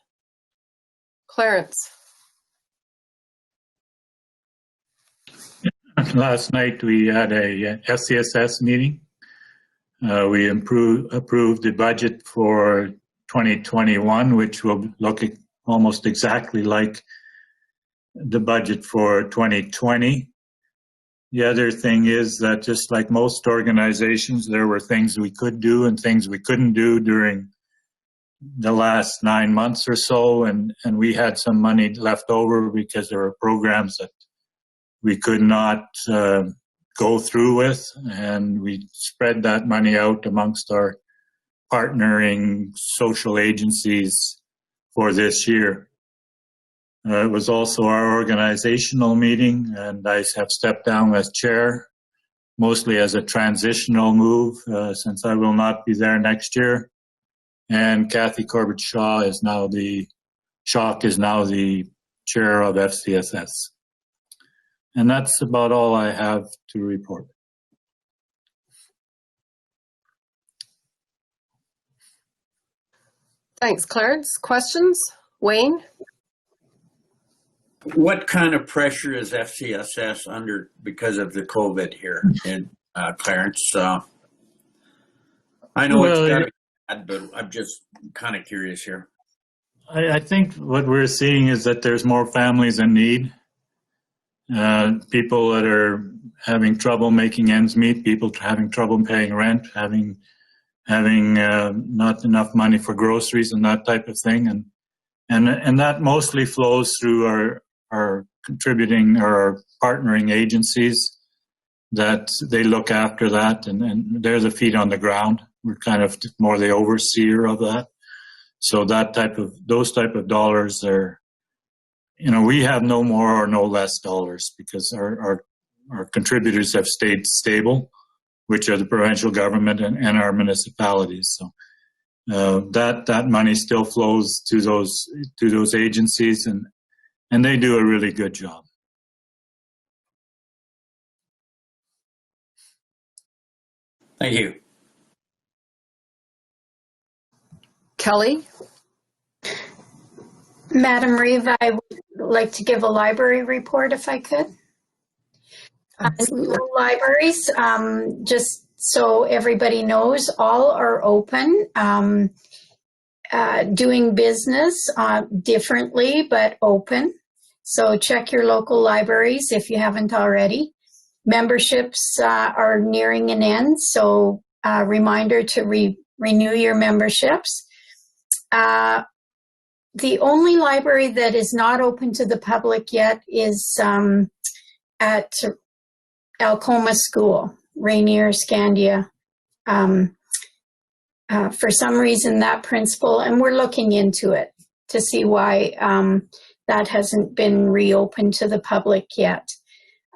Clarence. Last night we had a FCSS meeting. We approved the budget for 2021, which will look almost exactly like the budget for 2020. The other thing is that just like most organizations, there were things we could do and things we couldn't do during the last 9 months or so, and we had some money left over because there were programs that we could not go through with, and we spread that money out amongst our partnering social agencies for this year. It was also our organizational meeting, and I have stepped down as chair, mostly as a transitional move, since I will not be there next year. And Kathy Corbett-Shaw is now the chair of FCSS. And that's about all I have to report. Thanks, Clarence. Questions? Wayne? What kind of pressure is FCSS under because of the COVID here in Clarence? I know it's got to be bad, but I'm just kind of curious here. I think what we're seeing is that there's more families in need. People that are having trouble making ends meet, people having trouble paying rent, having not enough money for groceries and that type of thing, and that mostly flows through our contributing or our partnering agencies, that they look after that, and they're the feet on the ground. We're kind of more the overseer of that. So those type of dollars are we have no more or no less dollars because our contributors have stayed stable, which are the provincial government and our municipalities. So that money still flows to those agencies, and they do a really good job. Thank you. Kelly? Madam Reeve, I would like to give a library report if I could. Libraries, just so everybody knows, all are open, doing business differently, but open. So check your local libraries if you haven't already. Memberships are nearing an end, so reminder to renew your memberships. The only library that is not open to the public yet is at Alcoma School, Rainier, Scandia. For some reason, that principal, and we're looking into it to see why that hasn't been reopened to the public yet.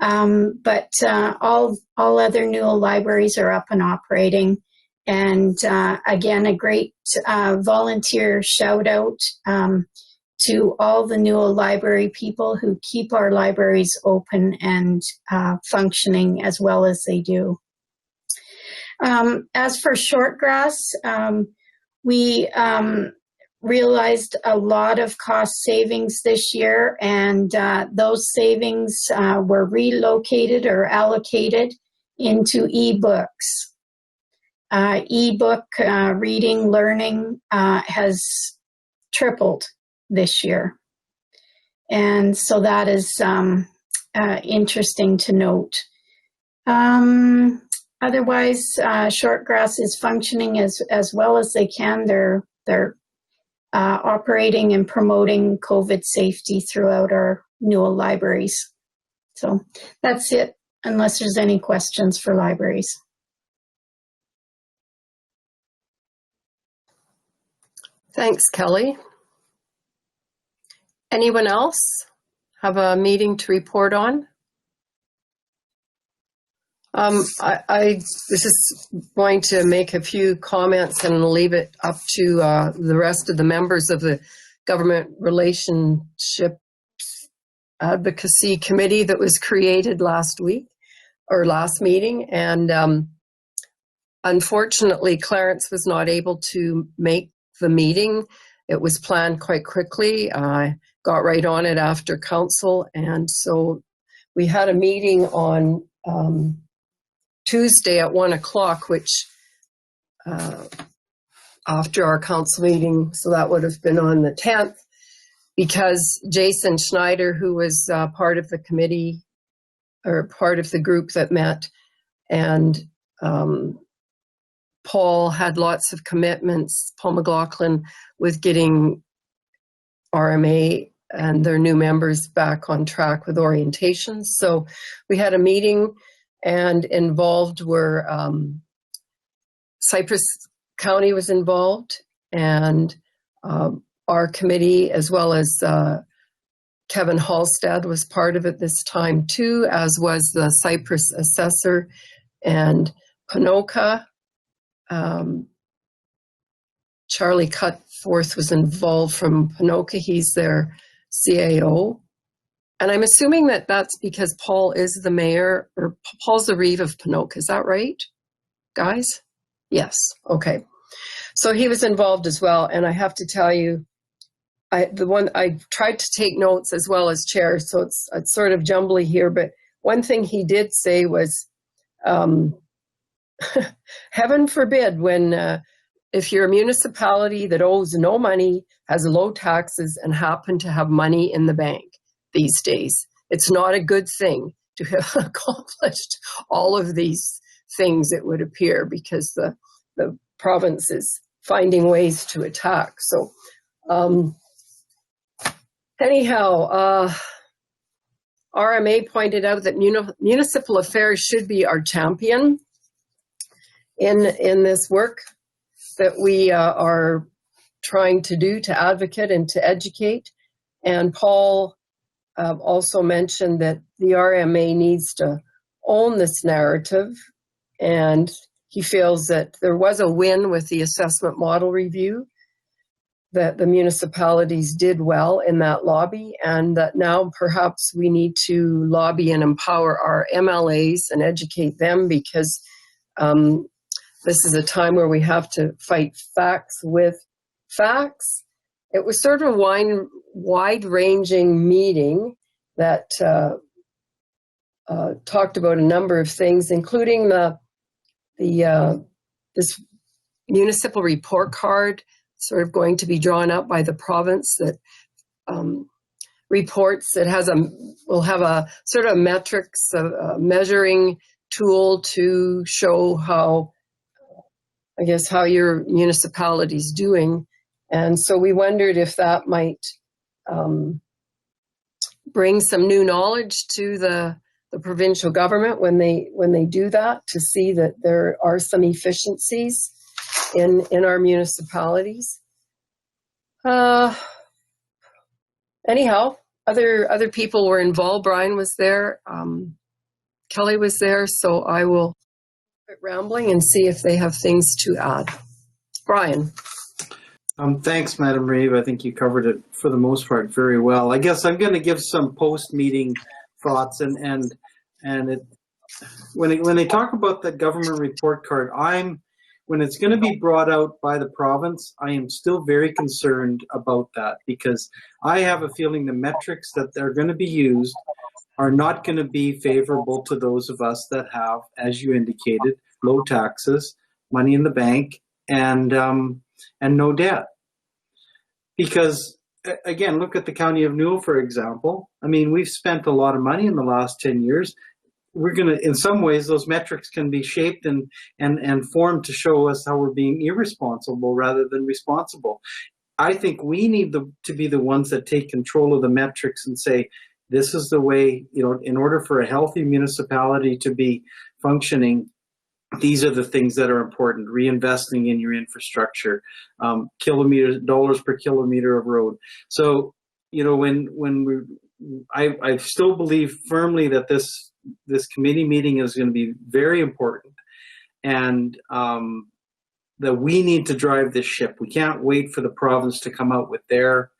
But all other Newell libraries are up and operating. And again, a great volunteer shout out to all the Newell library people who keep our libraries open and functioning as well as they do. As for Shortgrass, we realized a lot of cost savings this year, and those savings were relocated or allocated into ebooks. Ebook reading, learning has tripled this year. And so that is interesting to note. Otherwise, Shortgrass is functioning as well as they can. They're operating and promoting COVID safety throughout our Newell libraries. So that's it, unless there's any questions for libraries. Thanks, Kelly. Anyone else have a meeting to report on? I was just going to make a few comments and leave it up to the rest of the members of the Government Relationship Advocacy Committee that was created last week or last meeting. And unfortunately, Clarence was not able to make the meeting. It was planned quite quickly. I got right on it after council. And so we had a meeting on Tuesday at 1 o'clock, which after our council meeting, so that would have been on the 10th, because Jason Schneider, who was part of the committee or part of the group that met, and Paul had lots of commitments, Paul McLaughlin, with getting RMA and their new members back on track with orientations. So we had a meeting, and involved were Cypress County was involved, and our committee, as well as Kevin Halstead was part of it this time too, as was the Cypress assessor, and Ponoka. Charlie Cutforth was involved from Ponoka. He's their CAO. And I'm assuming that that's because Paul is the mayor, or Paul's the Reeve of Ponoka. Is that right, guys? Yes. Okay. So he was involved as well. And I have to tell you, I tried to take notes as well as chair, so it's sort of jumbly here. But one thing he did say was, heaven forbid when if you're a municipality that owes no money, has low taxes, and happen to have money in the bank these days. It's not a good thing to have accomplished all of these things, it would appear, because the province is finding ways to attack. So anyhow, RMA pointed out that municipal affairs should be our champion in this work that we are trying to do to advocate and to educate. And Paul also mentioned that the RMA needs to own this narrative, and he feels that there was a win with the assessment model review, that the municipalities did well in that lobby, and that now perhaps we need to lobby and empower our MLAs and educate them, because this is a time where we have to fight facts with facts. It was sort of a wide-ranging meeting that talked about a number of things, including this municipal report card sort of going to be drawn up by the province that reports that will have a sort of metrics, a measuring tool to show how, I guess, how your municipality is doing. And so we wondered if that might bring some new knowledge to the provincial government when they do that, to see that there are some efficiencies in our municipalities. Anyhow, other people were involved. Brian was there, Kelly was there, so I will quit rambling and see if they have things to add. Brian. Thanks, Madam Reeve. I think you covered it for the most part very well. I guess I'm going to give some post-meeting thoughts, and when they talk about the government report card, when it's going to be brought out by the province, I am still very concerned about that, because I have a feeling the metrics that they're going to be used are not going to be favorable to those of us that have, as you indicated, low taxes, money in the bank, and no debt. Because, again, look at the County of Newell, for example. I mean, we've spent a lot of money in the last 10 years. We're going to, in some ways, those metrics can be shaped and formed to show us how we're being irresponsible rather than responsible. I think we need to be the ones that take control of the metrics and say, this is the way, in order for a healthy municipality to be functioning, these are the things that are important. Reinvesting in your infrastructure, dollars per kilometer of road. So, I still believe firmly that this committee meeting is going to be very important, and that we need to drive this ship. We can't wait for the province to come out with their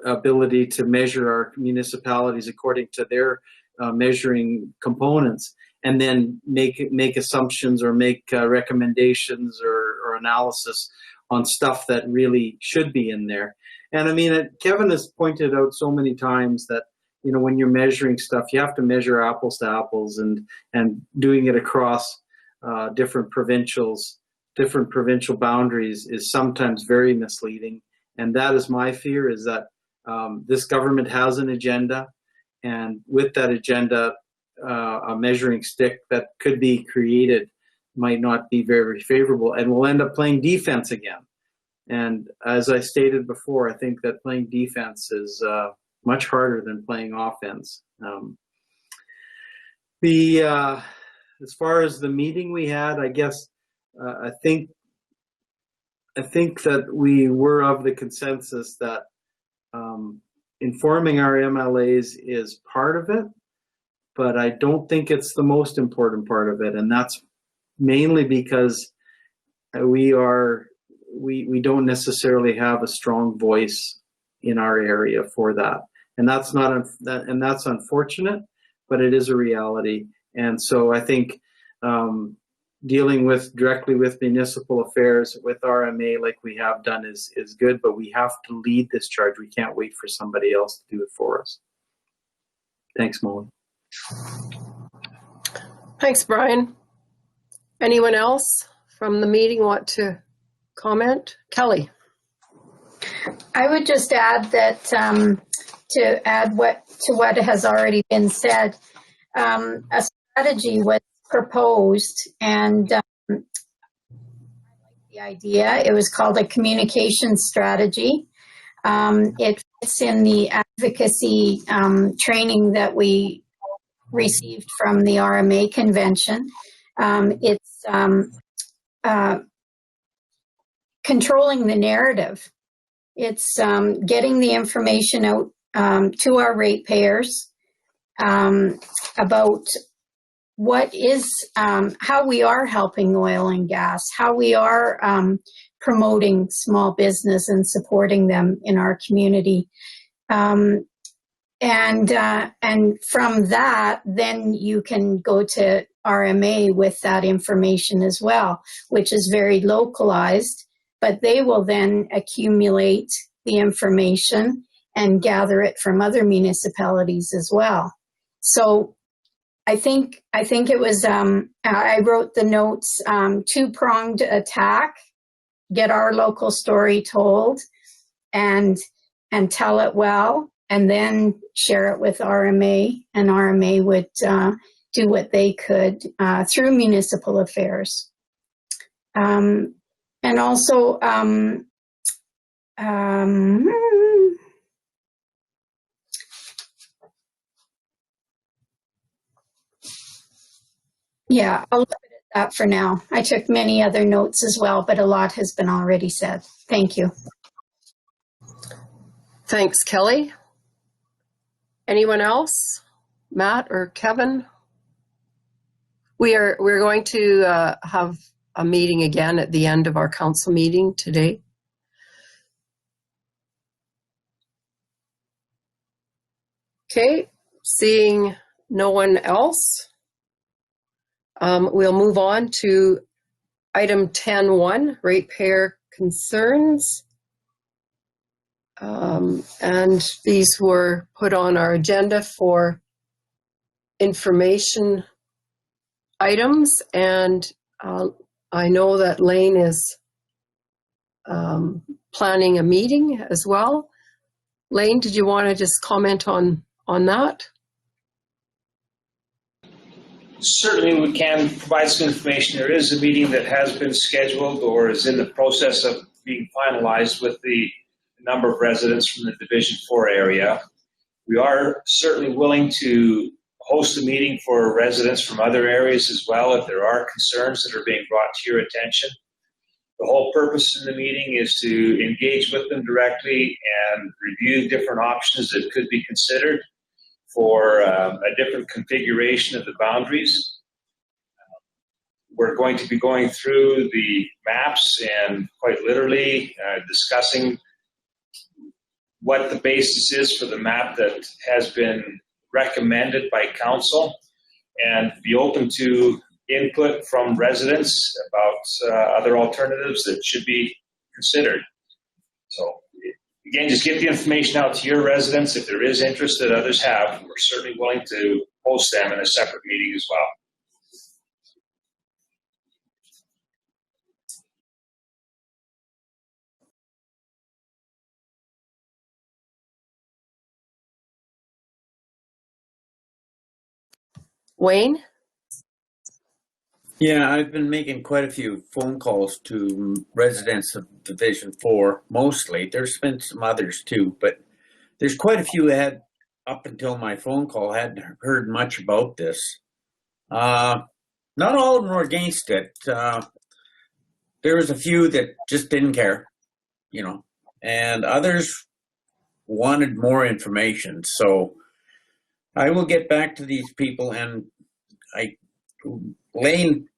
ability to measure our municipalities according to their measuring components, and then make assumptions or make recommendations or analysis on stuff that really should be in there. And I mean, Kevin has pointed out so many times that, when you're measuring stuff, you have to measure apples to apples, and doing it across different provincial boundaries is sometimes very misleading. And that is my fear, is that this government has an agenda, and with that agenda, a measuring stick that could be created might not be very favorable, and we'll end up playing defense again. And as I stated before, I think that playing defense is much harder than playing offense. As far as the meeting we had, I guess I think that we were of the consensus that informing our MLAs is part of it, but I don't think it's the most important part of it, and that's mainly because we don't necessarily have a strong voice in our area for that, and that's unfortunate, but it is a reality. And so I think dealing directly with municipal affairs with RMA like we have done is good, but we have to lead this charge. We can't wait for somebody else to do it for us. Thanks, Molly. Thanks, Brian. Anyone else from the meeting want to comment? Kelly. I would just add that to add what has already been said, a strategy was proposed, and the idea, it was called a communication strategy. It fits in the advocacy training that we received from the RMA convention. It's controlling the narrative It's getting the information out to our ratepayers about what is, how we are helping oil and gas, how we are promoting small business and supporting them in our community. And from that, then you can go to RMA with that information as well, which is very localized, but they will then accumulate the information and gather it from other municipalities as well. So I think it was, I wrote the notes, two-pronged attack, get our local story told and tell it well, and then share it with RMA, and RMA would do what they could through municipal affairs. And also, yeah, I'll leave it at that for now. I took many other notes as well, but a lot has been already said. Thank you. Thanks, Kelly. Anyone else? Matt or Kevin? We're going to have a meeting again at the end of our council meeting today. Okay, seeing no one else, we'll move on to item 10.1, ratepayer concerns. And these were put on our agenda for information items, and I know that Lane is planning a meeting as well. Lane, did you want to just comment on that? Certainly we can provide some information. There is a meeting that has been scheduled or is in the process of being finalized with the number of residents from the Division 4 area. We are certainly willing to host a meeting for residents from other areas as well if there are concerns that are being brought to your attention. The whole purpose of the meeting is to engage with them directly and review different options that could be considered for a different configuration of the boundaries. We're going to be going through the maps and quite literally discussing what the basis is for the map that has been recommended by council, and be open to input from residents about other alternatives that should be considered. So again, just get the information out to your residents. If there is interest that others have, we're certainly willing to host them in a separate meeting as well. Wayne? Yeah, I've been making quite a few phone calls to residents of Division 4, mostly. There's been some others too, but there's quite a few that had, up until my phone call, hadn't heard much about this. Not all of them were against it. There was a few that just didn't care, you know, and others wanted more information. So I will get back to these people, and Lane,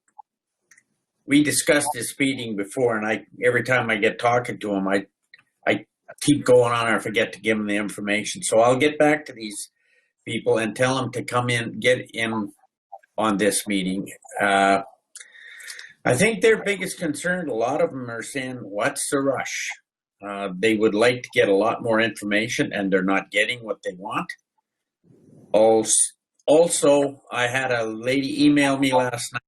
we discussed this meeting before, and every time I get talking to him, I keep going on, or I forget to give them the information. So I'll get back to these people and tell them to come in, get in on this meeting. I think their biggest concern, a lot of them are saying, what's the rush? They would like to get a lot more information, and they're not getting what they want. Also, I had a lady email me last night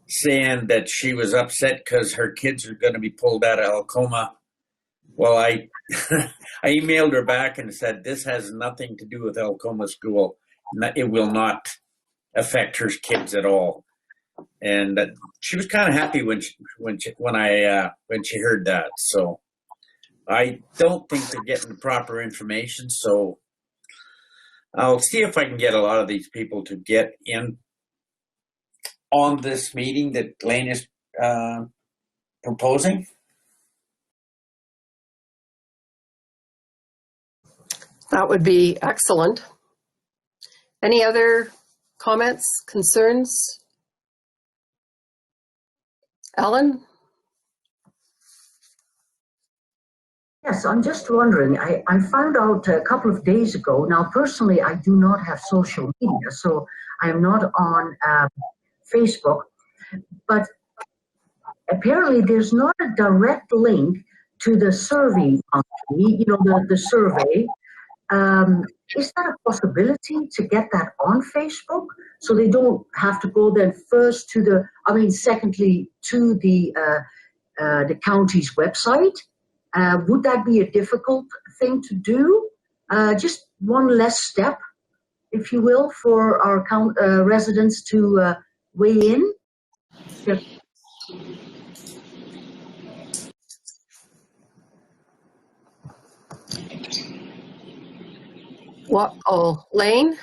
saying that she was upset because her kids are going to be pulled out of Alcoma. Well, I emailed her back and said, this has nothing to do with Alcoma School. It will not affect her kids at all. And she was kind of happy when she heard that. So I don't think they're getting the proper information. So I'll see if I can get a lot of these people to get in on this meeting that Lane is proposing. That would be excellent. Any other comments, concerns? Ellen? Yes, I'm just wondering, I found out a couple of days ago, now personally I do not have social media, so I am not on Facebook, but apparently there's not a direct link to the survey monthly, you know, the survey. Is that a possibility to get that on Facebook so they don't have to go then first to the, secondly to the county's website? Would that be a difficult thing to do? Just one less step, if you will, for our residents to weigh in? Yes. What? Oh, Lane?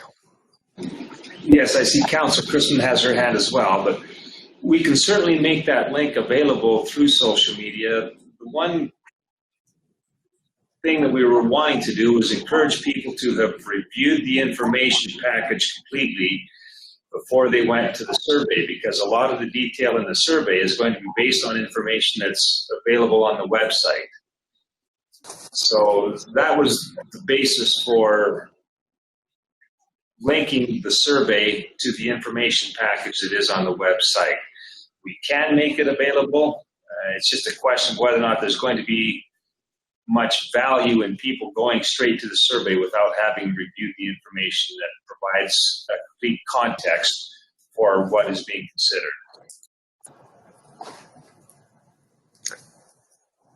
Yes, I see Councillor Chrisman has her hand as well, but we can certainly make that link available through social media. The one thing that we were wanting to do was encourage people to have reviewed the information package completely before they went to the survey, because a lot of the detail in the survey is going to be based on information that's available on the website. So that was the basis for linking the survey to the information package that is on the website. We can make it available. It's just a question of whether or not there's going to be much value in people going straight to the survey without having reviewed the information that provides a complete context for what is being considered.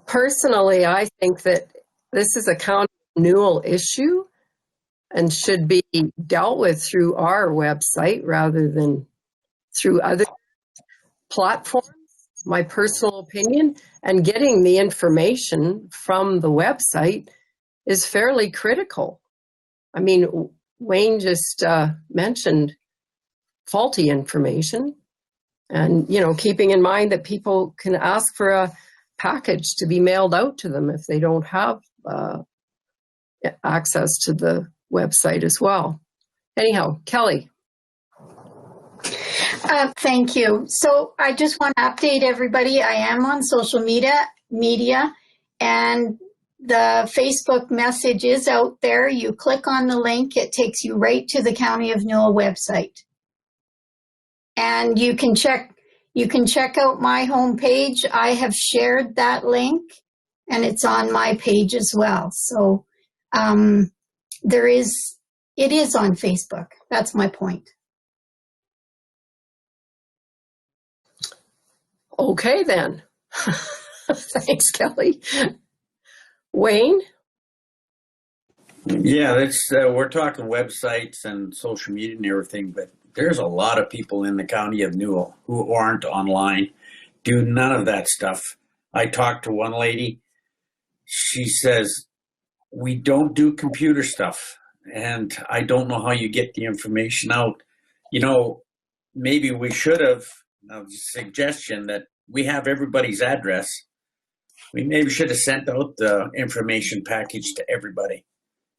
Personally, I think that this is a county renewal issue and should be dealt with through our website rather than through other platforms, my personal opinion. And getting the information from the website is fairly critical. I mean, Wayne just mentioned faulty information, and, you know, keeping in mind that people can ask for a package to be mailed out to them if they don't have access to the website as well. Anyhow, Kelly. Thank you. So I just want to update everybody. I am on social media, and the Facebook message is out there. You click on the link, it takes you right to the County of Newell website. And you can check out my homepage. I have shared that link, and it's on my page as well. So it is on Facebook. That's my point. Okay, then. Thanks, Kelly. Wayne? Yeah, that's we're talking websites and social media and everything, but there's a lot of people in the County of Newell who aren't online, do none of that stuff. I talked to one lady. She says, we don't do computer stuff, and I don't know how you get the information out. You know, maybe we should have a suggestion that we have everybody's address. We maybe should have sent out the information package to everybody.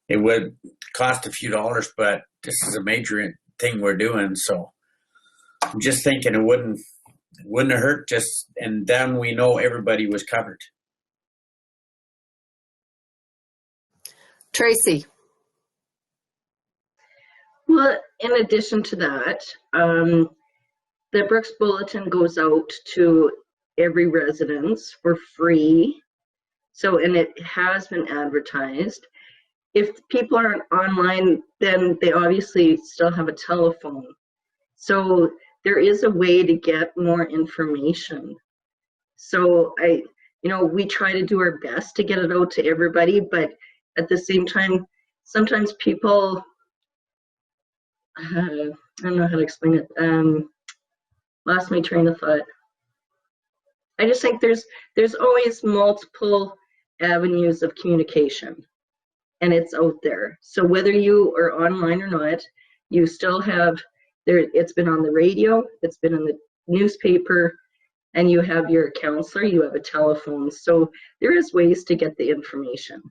It would cost a few dollars, but this is a major thing we're doing. So I'm just thinking it wouldn't have hurt, just, and then we know everybody was covered. Tracy. Well, in addition to that, the Brooks Bulletin goes out to every residence for free. So, and it has been advertised. If people aren't online, then they obviously still have a telephone. So there is a way to get more information. So we try to do our best to get it out to everybody, but at the same time, sometimes people, I don't know how to explain it, lost my train of thought. I just think there's always multiple avenues of communication, and it's out there. So whether you are online or not, you still have it's been on the radio, it's been in the newspaper, and you have your counselor, you have a telephone. So there is ways to get the information.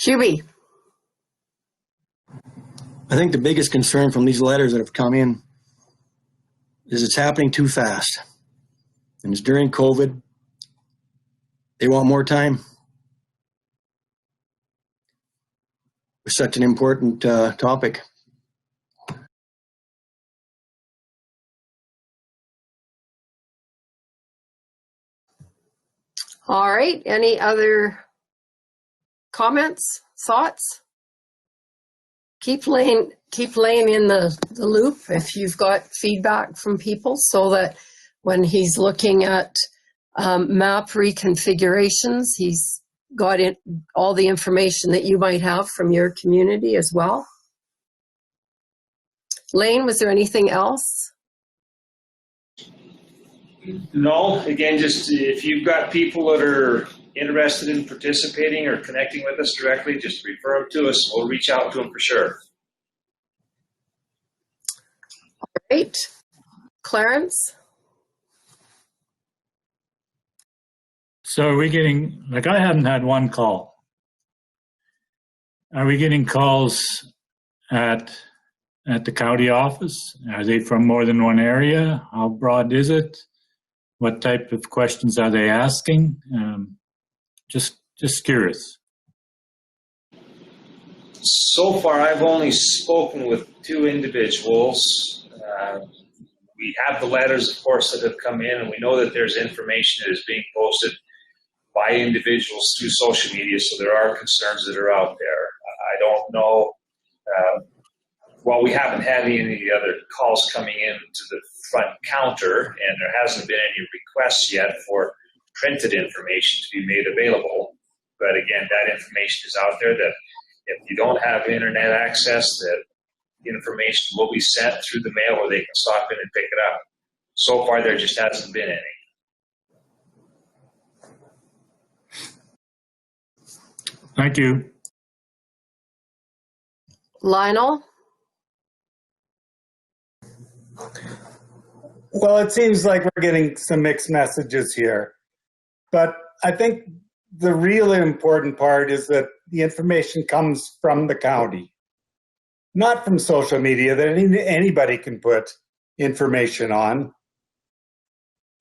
Hubie. I think the biggest concern from these letters that have come in is it's happening too fast. And it's during COVID. They want more time. It's such an important topic. All right, any other comments, thoughts? Keep laying in the loop if you've got feedback from people, so that when he's looking at map reconfigurations, he's got all the information that you might have from your community as well. Lane, was there anything else? No, again, just if you've got people that are interested in participating or connecting with us directly, just refer them to us. We'll reach out to them for sure. All right. Clarence? So are we getting, like, I haven't had one call. Are we getting calls at the county office? Are they from more than one area? How broad is it? What type of questions are they asking? Just curious. So far, I've only spoken with 2 individuals. We have the letters, of course, that have come in, and we know that there's information that is being posted by individuals through social media, so there are concerns that are out there. I don't know. Well, we haven't had any of the other calls coming in to the front counter, and there hasn't been any requests yet for printed information to be made available. But again, that information is out there that if you don't have internet access, that information will be sent through the mail where they can stop in and pick it up. So far, there just hasn't been any. Thank you. Lionel? Well, it seems like we're getting some mixed messages here. But I think the really important part is that the information comes from the county, not from social media that anybody can put information on.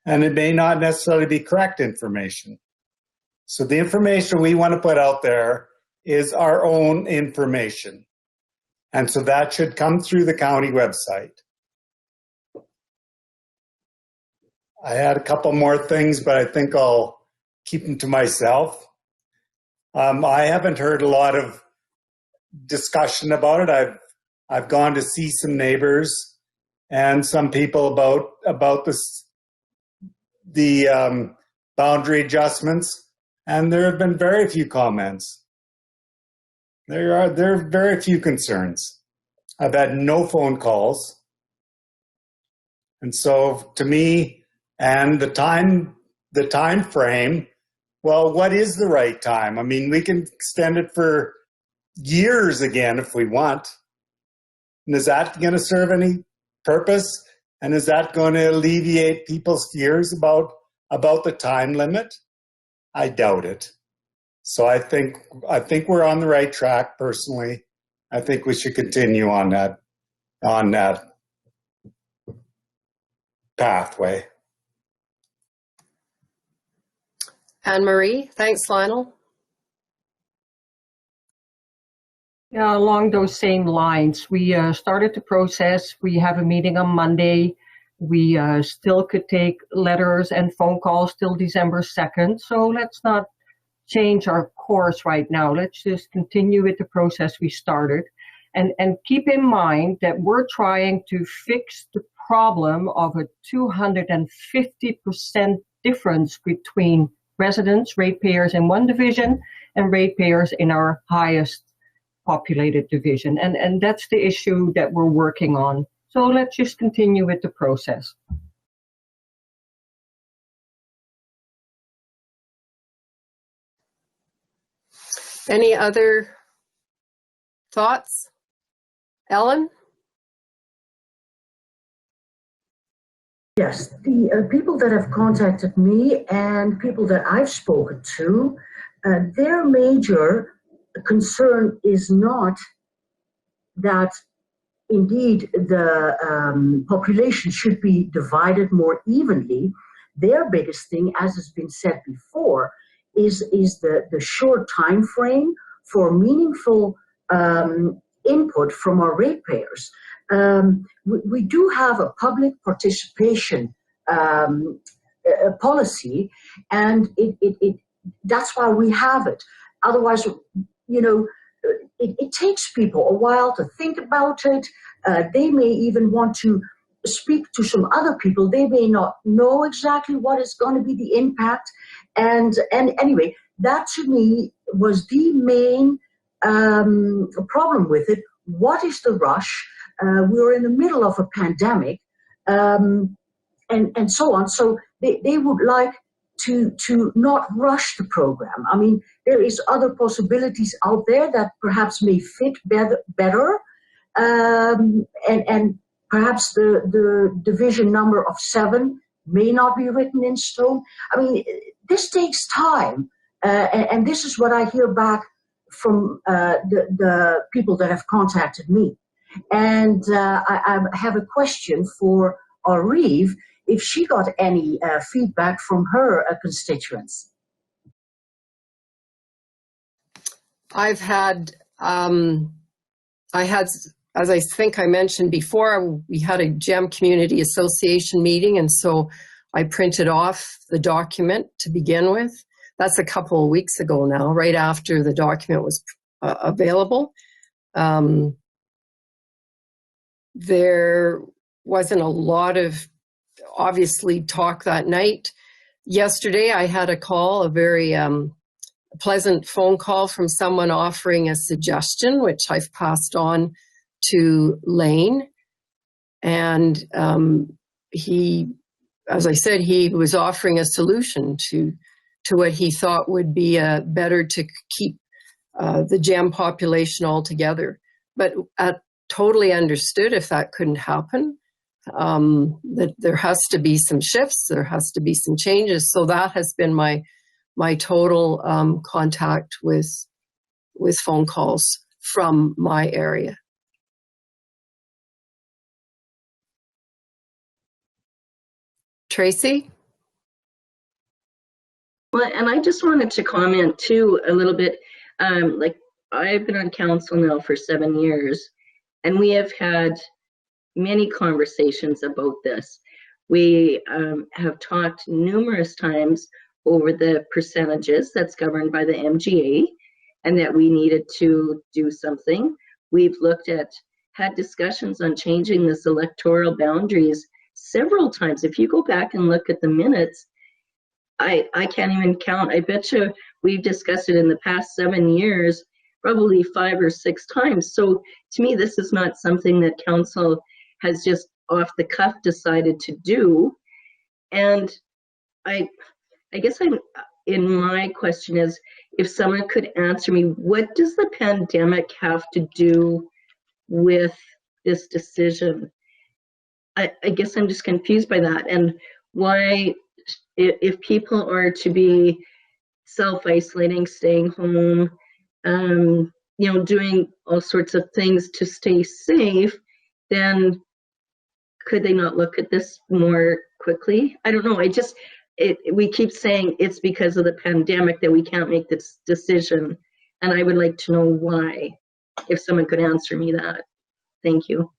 And it may not necessarily be correct information. So the information we want to put out there is our own information. And so that should come through the county website. I had a couple more things, but I think I'll keep them to myself. I haven't heard a lot of discussion about it. I've gone to see some neighbors and some people about the boundary adjustments, and there have been very few comments. There are very few concerns. I've had no phone calls. And so to me, and the time frame, well, what is the right time? I mean, we can extend it for years again if we want. And is that going to serve any purpose? And is that going to alleviate people's fears about the time limit? I doubt it. So I think we're on the right track personally. I think we should continue on that pathway. Anne-Marie? Thanks, Lionel. Yeah, along those same lines, we started the process. We have a meeting on Monday. We still could take letters and phone calls till December 2nd. So let's not change our course right now. Let's just continue with the process we started. And keep in mind that we're trying to fix the problem of a 250% difference between residents, ratepayers in one division, and ratepayers in our highest populated division. And that's the issue that we're working on. So let's just continue with the process. Any other thoughts? Ellen? Yes, the people that have contacted me and people that I've spoken to, their major concern is not that indeed the population should be divided more evenly. Their biggest thing, as has been said before, is the short time frame for meaningful input from our ratepayers. We do have a public participation policy, and that's why we have it. Otherwise, you know, it takes people a while to think about it. They may even want to speak to some other people. They may not know exactly what is going to be the impact. And anyway, that to me was the main problem with it. What is the rush? We're in the middle of a pandemic, and so on. So they would like to not rush the program. I mean, there is other possibilities out there that perhaps may fit better, and perhaps the division number of 7 may not be written in stone. I mean, this takes time, and this is what I hear back from the people that have contacted me. And I have a question for Reeve, if she got any feedback from her constituents. I've had, as I think I mentioned before, we had a GEM Community Association meeting, and so I printed off the document to begin with. That's a couple of weeks ago now, right after the document was available. There wasn't a lot of, obviously, talk that night. Yesterday, I had a call, a very pleasant phone call from someone offering a suggestion, which I've passed on to Lane. And he, as I said, he was offering a solution to what he thought would be better to keep the GEM population all together. But totally understood if that couldn't happen, that there has to be some shifts, there has to be some changes. So that has been my total contact with phone calls from my area. Tracy? Well, and I just wanted to comment too a little bit. Like, I've been on council now for 7 years, and we have had many conversations about this. We have talked numerous times over the percentages that's governed by the MGA, and that we needed to do something. We've had discussions on changing this electoral boundaries several times. If you go back and look at the minutes, I can't even count. I bet you we've discussed it in the past 7 years, probably 5 or 6 times. So to me, this is not something that council has just off the cuff decided to do. And I guess my question is, if someone could answer me, what does the pandemic have to do with this decision? I guess I'm just confused by that. And why, if people are to be self-isolating, staying home, you know, doing all sorts of things to stay safe, then could they not look at this more quickly? I don't know. We keep saying it's because of the pandemic that we can't make this decision. And I would like to know why, if someone could answer me that. Thank you.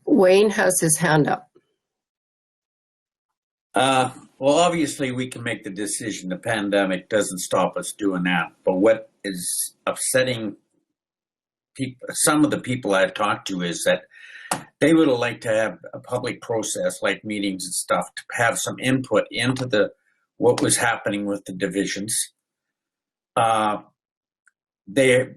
Wayne has his hand up. Well, obviously we can make the decision. The pandemic doesn't stop us doing that. But what is upsetting some of the people I've talked to is that they would have liked to have a public process like meetings and stuff to have some input into what was happening with the divisions. They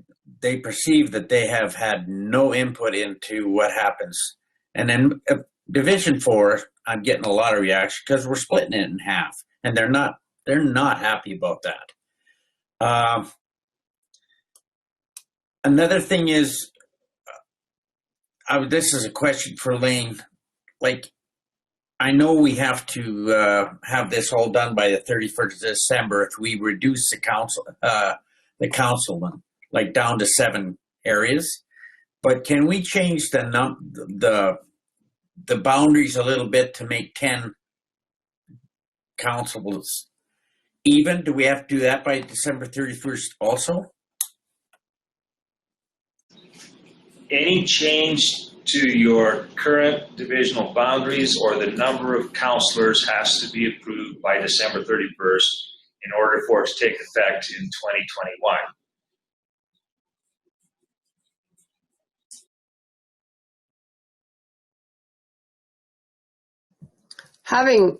perceive that they have had no input into what happens. And then Division 4, I'm getting a lot of reaction because we're splitting it in half, and they're not happy about that. Another thing is, this is a question for Lane. Like, I know we have to have this all done by the 31st of December if we reduce the councilman, like down to 7 areas. But can we change the boundaries a little bit to make 10 councils even? Do we have to do that by December 31st also? Any change to your current divisional boundaries or the number of councillors has to be approved by December 31st in order for it to take effect in 2021.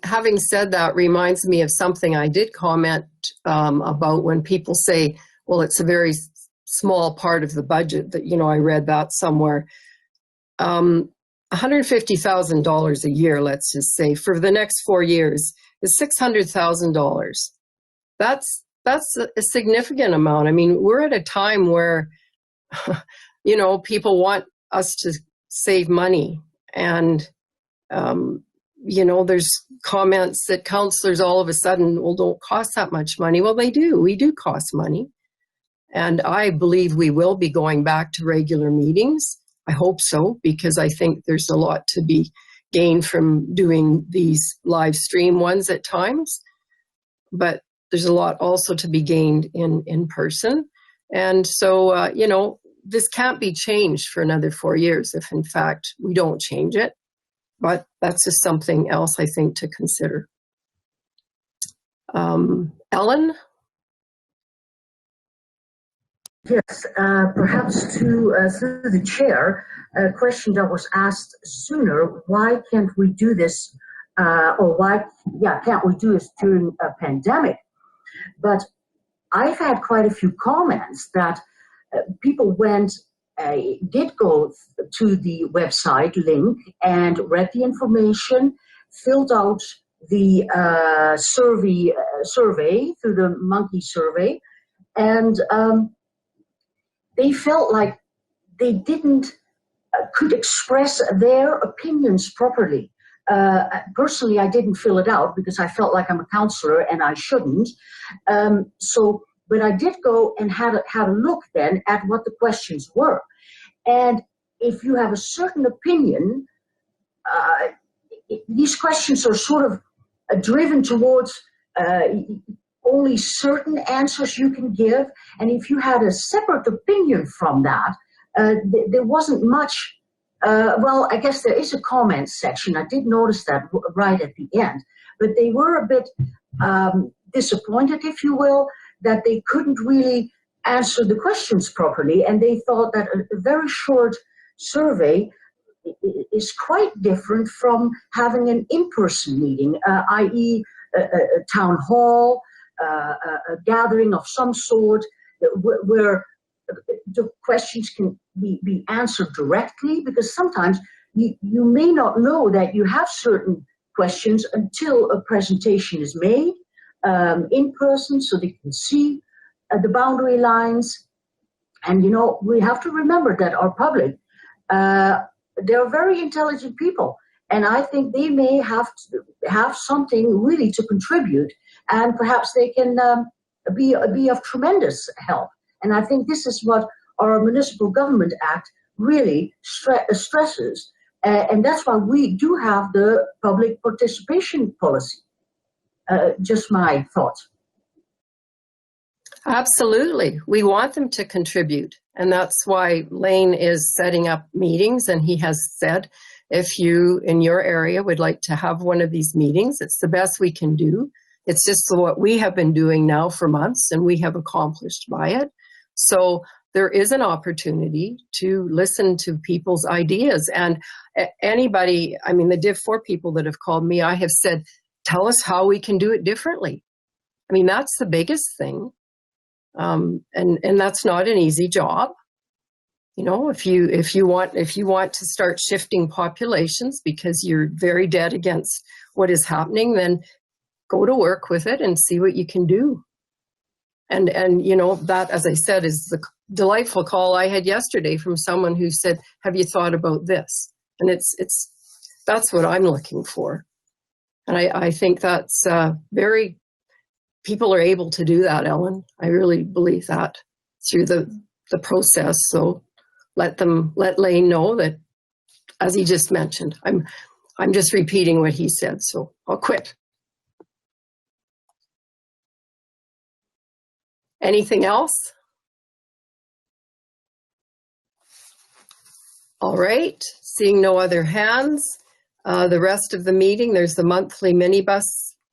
Having said that reminds me of something I did comment about when people say, well, it's a very small part of the budget that, I read that somewhere. $150,000 a year, let's just say, for the next 4 years is $600,000. That's a significant amount. I mean, we're at a time where, people want us to save money. And, there's comments that councillors all of a sudden, well, don't cost that much money. Well, they do. We do cost money. And I believe we will be going back to regular meetings. I hope so, because I think there's a lot to be gained from doing these live stream ones at times. But there's a lot also to be gained in person. And so, this can't be changed for another 4 years if, in fact, we don't change it. But that's just something else, I think, to consider. Ellen? Yes, perhaps through the chair, a question that was asked sooner, why can't we do this, can't we do this during a pandemic? But I've had quite a few comments that people did go to the website link and read the information, filled out the survey through the monkey survey, and they felt like they could express their opinions properly. Personally, I didn't fill it out because I felt like I'm a councillor and I shouldn't. But I did go and had a look then at what the questions were. And if you have a certain opinion, these questions are sort of driven towards only certain answers you can give. And if you had a separate opinion from that, there wasn't much. I guess there is a comment section. I did notice that right at the end. But they were a bit disappointed, if you will, that they couldn't really answer the questions properly. And they thought that a very short survey is quite different from having an in-person meeting, i.e. a town hall, a gathering of some sort where the questions can be answered directly, because sometimes you may not know that you have certain questions until a presentation is made in person so they can see the boundary lines. And, we have to remember that our public, they're very intelligent people. And I think they may have to have something really to contribute, and perhaps they can be of tremendous help. And I think this is what our Municipal Government Act really stresses. And that's why we do have the public participation policy. Just my thoughts. Absolutely. We want them to contribute. And that's why Lane is setting up meetings. And he has said, if you in your area would like to have one of these meetings, it's the best we can do. It's just what we have been doing now for months, and we have accomplished by it. So there is an opportunity to listen to people's ideas. And anybody, I mean, the Div 4 people that have called me, I have said, tell us how we can do it differently. I mean, that's the biggest thing. And that's not an easy job. If you want to start shifting populations because you're very dead against what is happening, then go to work with it and see what you can do. And that, as I said, is the delightful call I had yesterday from someone who said, have you thought about this? And that's what I'm looking for. And I think that's people are able to do that, Ellen. I really believe that through the process. So let Lane know that, as he just mentioned, I'm just repeating what he said, so I'll quit. Anything else? All right, seeing no other hands, the rest of the meeting, there's the monthly minibus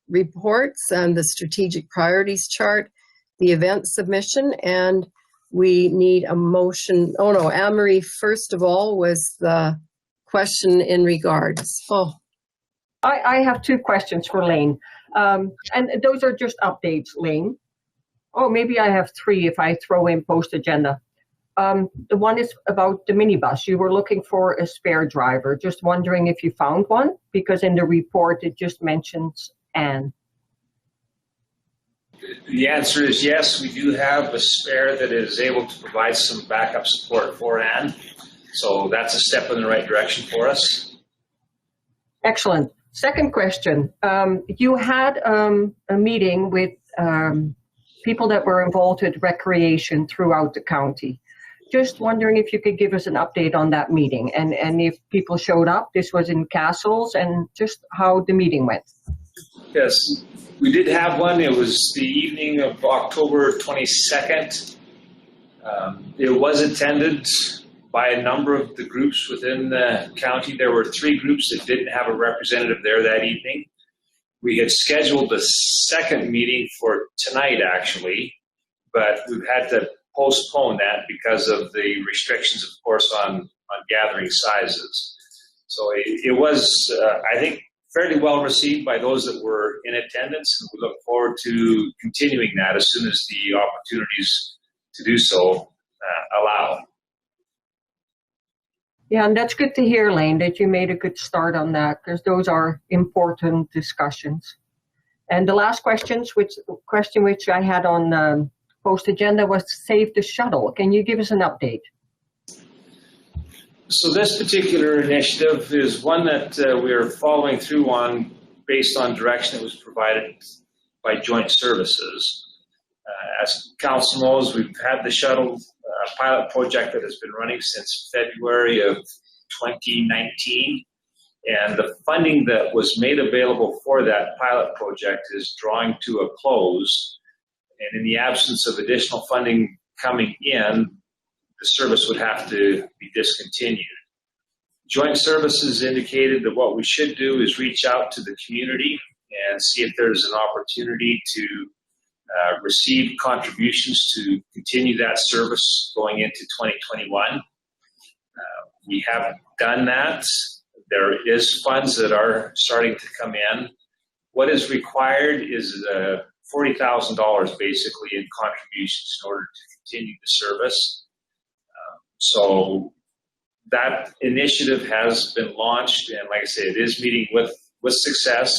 reports and the strategic priorities chart, the event submission, and we need a motion. Oh no, Anne-Marie, first of all, was the question in regards. Oh, I have 2 questions for Lane, and those are just updates, Lane. Oh, maybe I have 3 if I throw in post-agenda. The one is about the minibus. You were looking for a spare driver. Just wondering if you found one, because in the report it just mentions Anne. The answer is yes, we do have a spare that is able to provide some backup support for Anne. So that's a step in the right direction for us. Excellent. Second question. You had a meeting with people that were involved with recreation throughout the county. Just wondering if you could give us an update on that meeting and if people showed up. This was in Castles, and just how the meeting went. Yes, we did have one. It was the evening of October 22nd. It was attended by a number of the groups within the county. There were 3 groups that didn't have a representative there that evening. We had scheduled a second meeting for tonight, actually, but we've had to postpone that because of the restrictions, of course, on gathering sizes. So it was, I think, fairly well received by those that were in attendance, and we look forward to continuing that as soon as the opportunities to do so allow. Yeah, and that's good to hear, Lane, that you made a good start on that, because those are important discussions. And the last question which I had on post-agenda was Save the Shuttle. Can you give us an update? So this particular initiative is one that we are following through on based on direction that was provided by Joint Services. As Council knows, we've had the Shuttle pilot project that has been running since February of 2019. And the funding that was made available for that pilot project is drawing to a close. And in the absence of additional funding coming in, the service would have to be discontinued. Joint Services indicated that what we should do is reach out to the community and see if there's an opportunity to receive contributions to continue that service going into 2021. We have done that. There is funds that are starting to come in. What is required is $40,000 basically in contributions in order to continue the service. So that initiative has been launched, and like I say, it is meeting with success.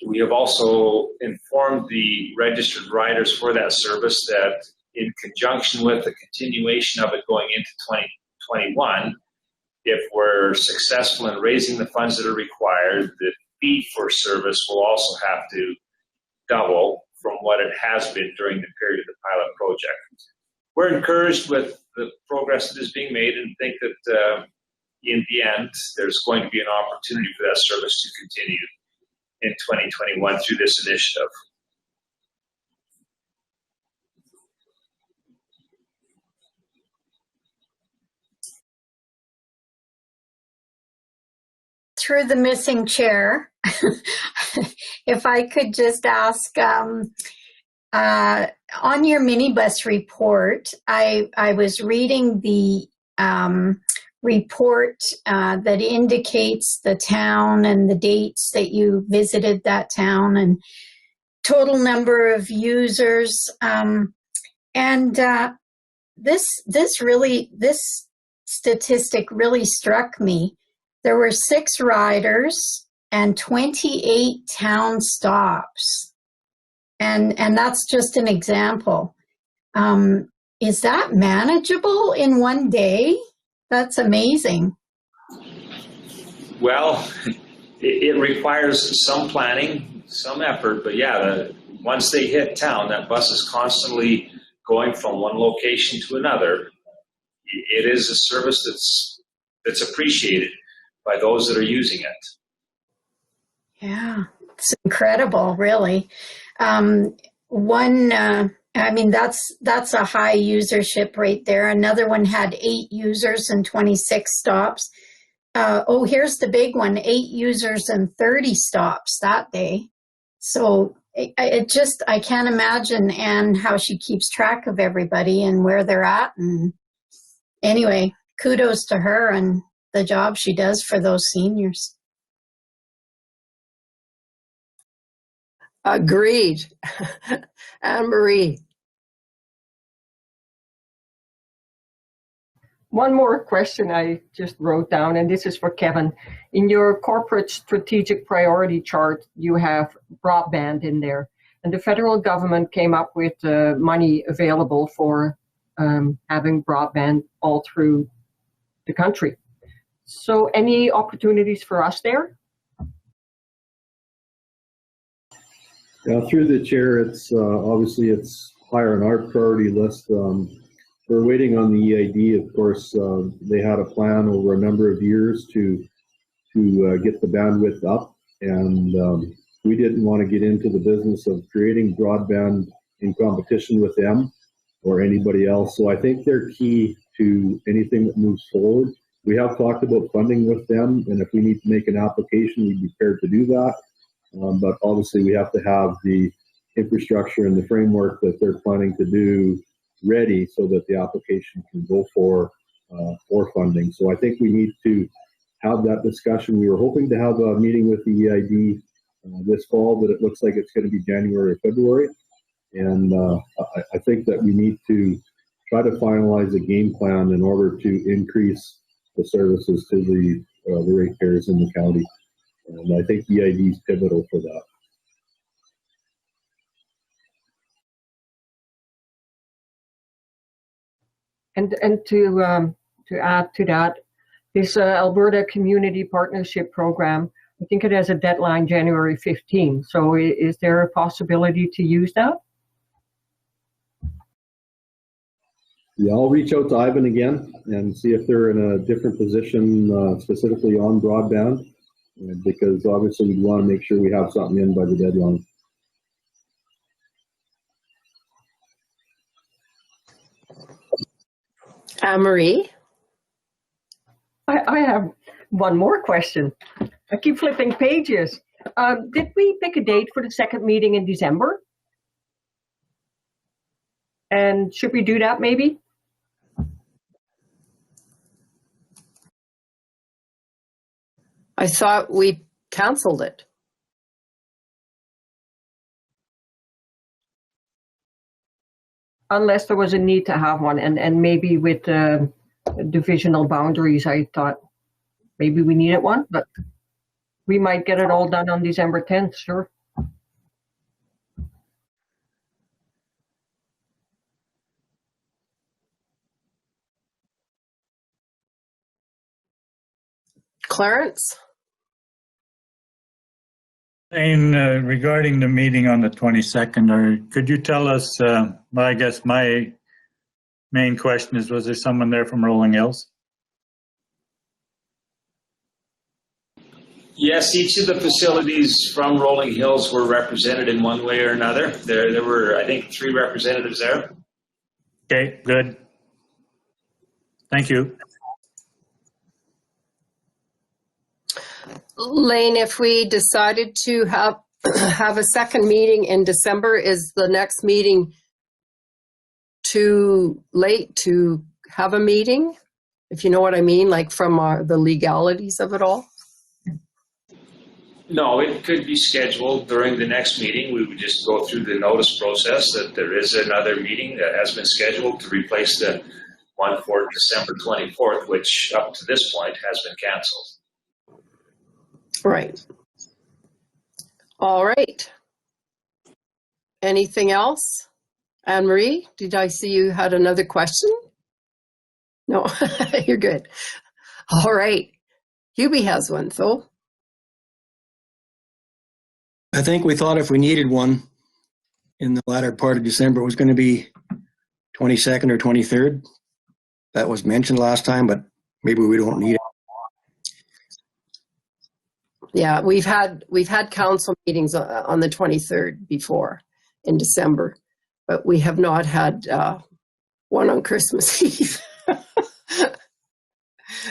We have also informed the registered riders for that service that in conjunction with the continuation of it going into 2021, if we're successful in raising the funds that are required, the fee for service will also have to double from what it has been during the period of the pilot project. We're encouraged with the progress that is being made and think that in the end, there's going to be an opportunity for that service to continue in 2021 through this initiative. Through the missing chair, if I could just ask, on your minibus report, I was reading the report that indicates the town and the dates that you visited that town and total number of users. This statistic really struck me. There were 6 riders and 28 town stops. And that's just an example. Is that manageable in one day? That's amazing. Well, it requires some planning, some effort, but yeah, once they hit town, that bus is constantly going from one location to another. It is a service that's appreciated by those that are using it. Yeah, it's incredible, really. I mean, that's a high usership rate there. Another one had 8 users and 26 stops. Oh, here's the big one, 8 users and 30 stops that day. So I can't imagine Anne how she keeps track of everybody and where they're at. And anyway, kudos to her and the job she does for those seniors. Agreed. Anne-Marie. One more question I just wrote down, and this is for Kevin. In your corporate strategic priority chart, you have broadband in there, and the federal government came up with money available for having broadband all through the country. So any opportunities for us there? Yeah, through the chair, it's obviously it's higher on our priority list. We're waiting on the EID. Of course, they had a plan over a number of years to get the bandwidth up, and we didn't want to get into the business of creating broadband in competition with them or anybody else. So I think they're key to anything that moves forward. We have talked about funding with them, and if we need to make an application, we'd be prepared to do that. But obviously, we have to have the infrastructure and the framework that they're planning to do ready so that the application can go for funding. So I think we need to have that discussion. We were hoping to have a meeting with the EID this fall, but it looks like it's going to be January or February. And I think that we need to try to finalize a game plan in order to increase the services to the ratepayers in the county. And I think EID is pivotal for that. And to add to that, this Alberta Community Partnership Program, I think it has a deadline January 15. So is there a possibility to use that? Yeah, I'll reach out to Ivan again and see if they're in a different position specifically on broadband, because obviously we want to make sure we have something in by the deadline. Anne-Marie? I have one more question. I keep flipping pages. Did we pick a date for the second meeting in December? And should we do that maybe? I thought we canceled it. Unless there was a need to have one, and maybe with divisional boundaries, I thought maybe we needed one, but we might get it all done on December 10th, sure. Clarence? And regarding the meeting on the 22nd, or could you tell us, well, I guess my main question is, was there someone there from Rolling Hills? Yes, each of the facilities from Rolling Hills were represented in one way or another. There were, I think, 3 representatives there. Okay, good. Thank you. Lane, if we decided to have a second meeting in December, is the next meeting too late to have a meeting? If you know what I mean, like from the legalities of it all? No, it could be scheduled during the next meeting. We would just go through the notice process that there is another meeting that has been scheduled to replace the one for December 24th, which up to this point has been canceled. Right. All right. Anything else? Anne-Marie, did I see you had another question? No, you're good. All right. Hubie has one, so. I think we thought if we needed one in the latter part of December, it was going to be 22nd or 23rd. That was mentioned last time, but maybe we don't need it. Yeah, we've had council meetings on the 23rd before in December, but we have not had one on Christmas Eve.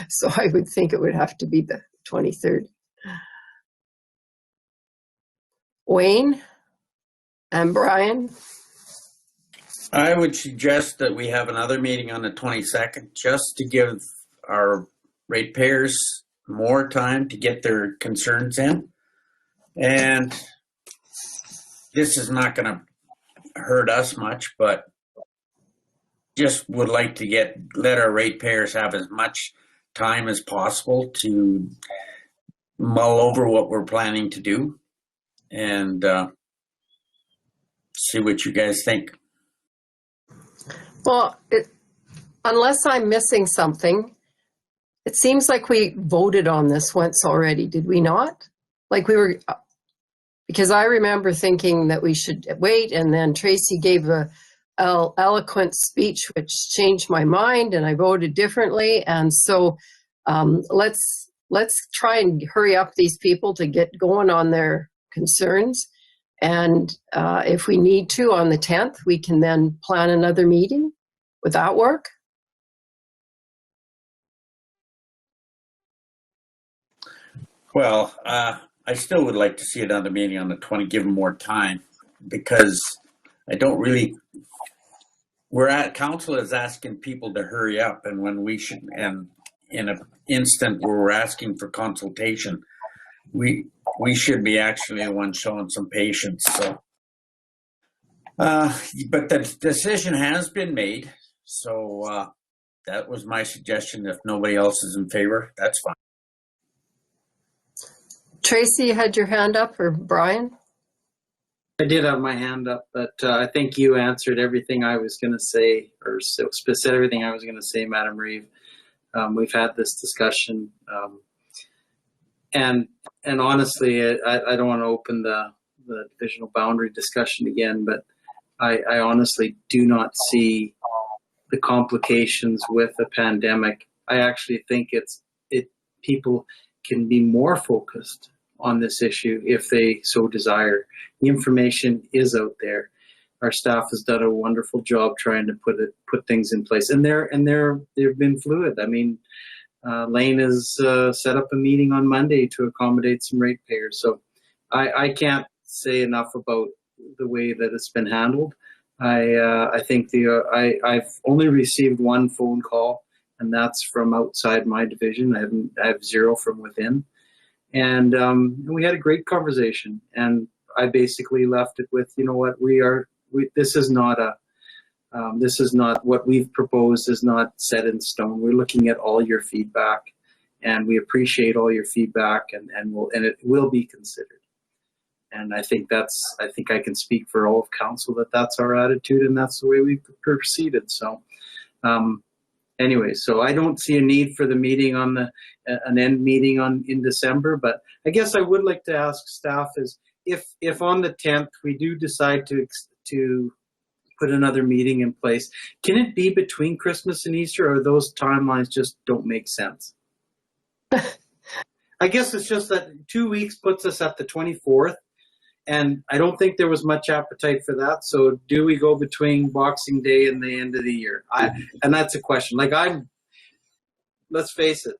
So I would think it would have to be the 23rd. Wayne and Brian? I would suggest that we have another meeting on the 22nd just to give our ratepayers more time to get their concerns in. And this is not going to hurt us much, but just would like to let our ratepayers have as much time as possible to mull over what we're planning to do and see what you guys think. Well, unless I'm missing something, it seems like we voted on this once already, did we not? Like because I remember thinking that we should wait, and then Tracy gave a eloquent speech which changed my mind, and I voted differently. And so let's try and hurry up these people to get going on their concerns. And if we need to on the 10th, we can then plan another meeting. Would that work? Well, I still would like to see another meeting on the 20, give them more time, because I don't really, council is asking people to hurry up, and when we should, and in an instant where we're asking for consultation, we should be actually the ones showing some patience. So, but the decision has been made. So that was my suggestion. If nobody else is in favor, that's fine. Tracy, you had your hand up, or Brian? I did have my hand up, but I think you answered everything I was going to say, or said everything I was going to say, Madam Reeve. We've had this discussion, and honestly, I don't want to open the divisional boundary discussion again, but I honestly do not see the complications with a pandemic. I actually think people can be more focused on this issue if they so desire. The information is out there. Our staff has done a wonderful job trying to put things in place, and they've been fluid. I mean, Lane has set up a meeting on Monday to accommodate some ratepayers. So I can't say enough about the way that it's been handled. I think I've only received one phone call, and that's from outside my division. I have zero from within, and we had a great conversation. And I basically left it with, you know what, this is not what we've proposed is not set in stone. We're looking at all your feedback, and we appreciate all your feedback, and it will be considered. And I think I can speak for all of council that that's our attitude, and that's the way we proceeded. So anyway, so I don't see a need for the meeting on an end meeting in December, but I guess I would like to ask staff is if on the 10th we do decide to put another meeting in place, can it be between Christmas and Easter, or those timelines just don't make sense? I guess it's just that 2 weeks puts us at the 24th. And I don't think there was much appetite for that. So do we go between Boxing Day and the end of the year? And that's a question. Let's face it,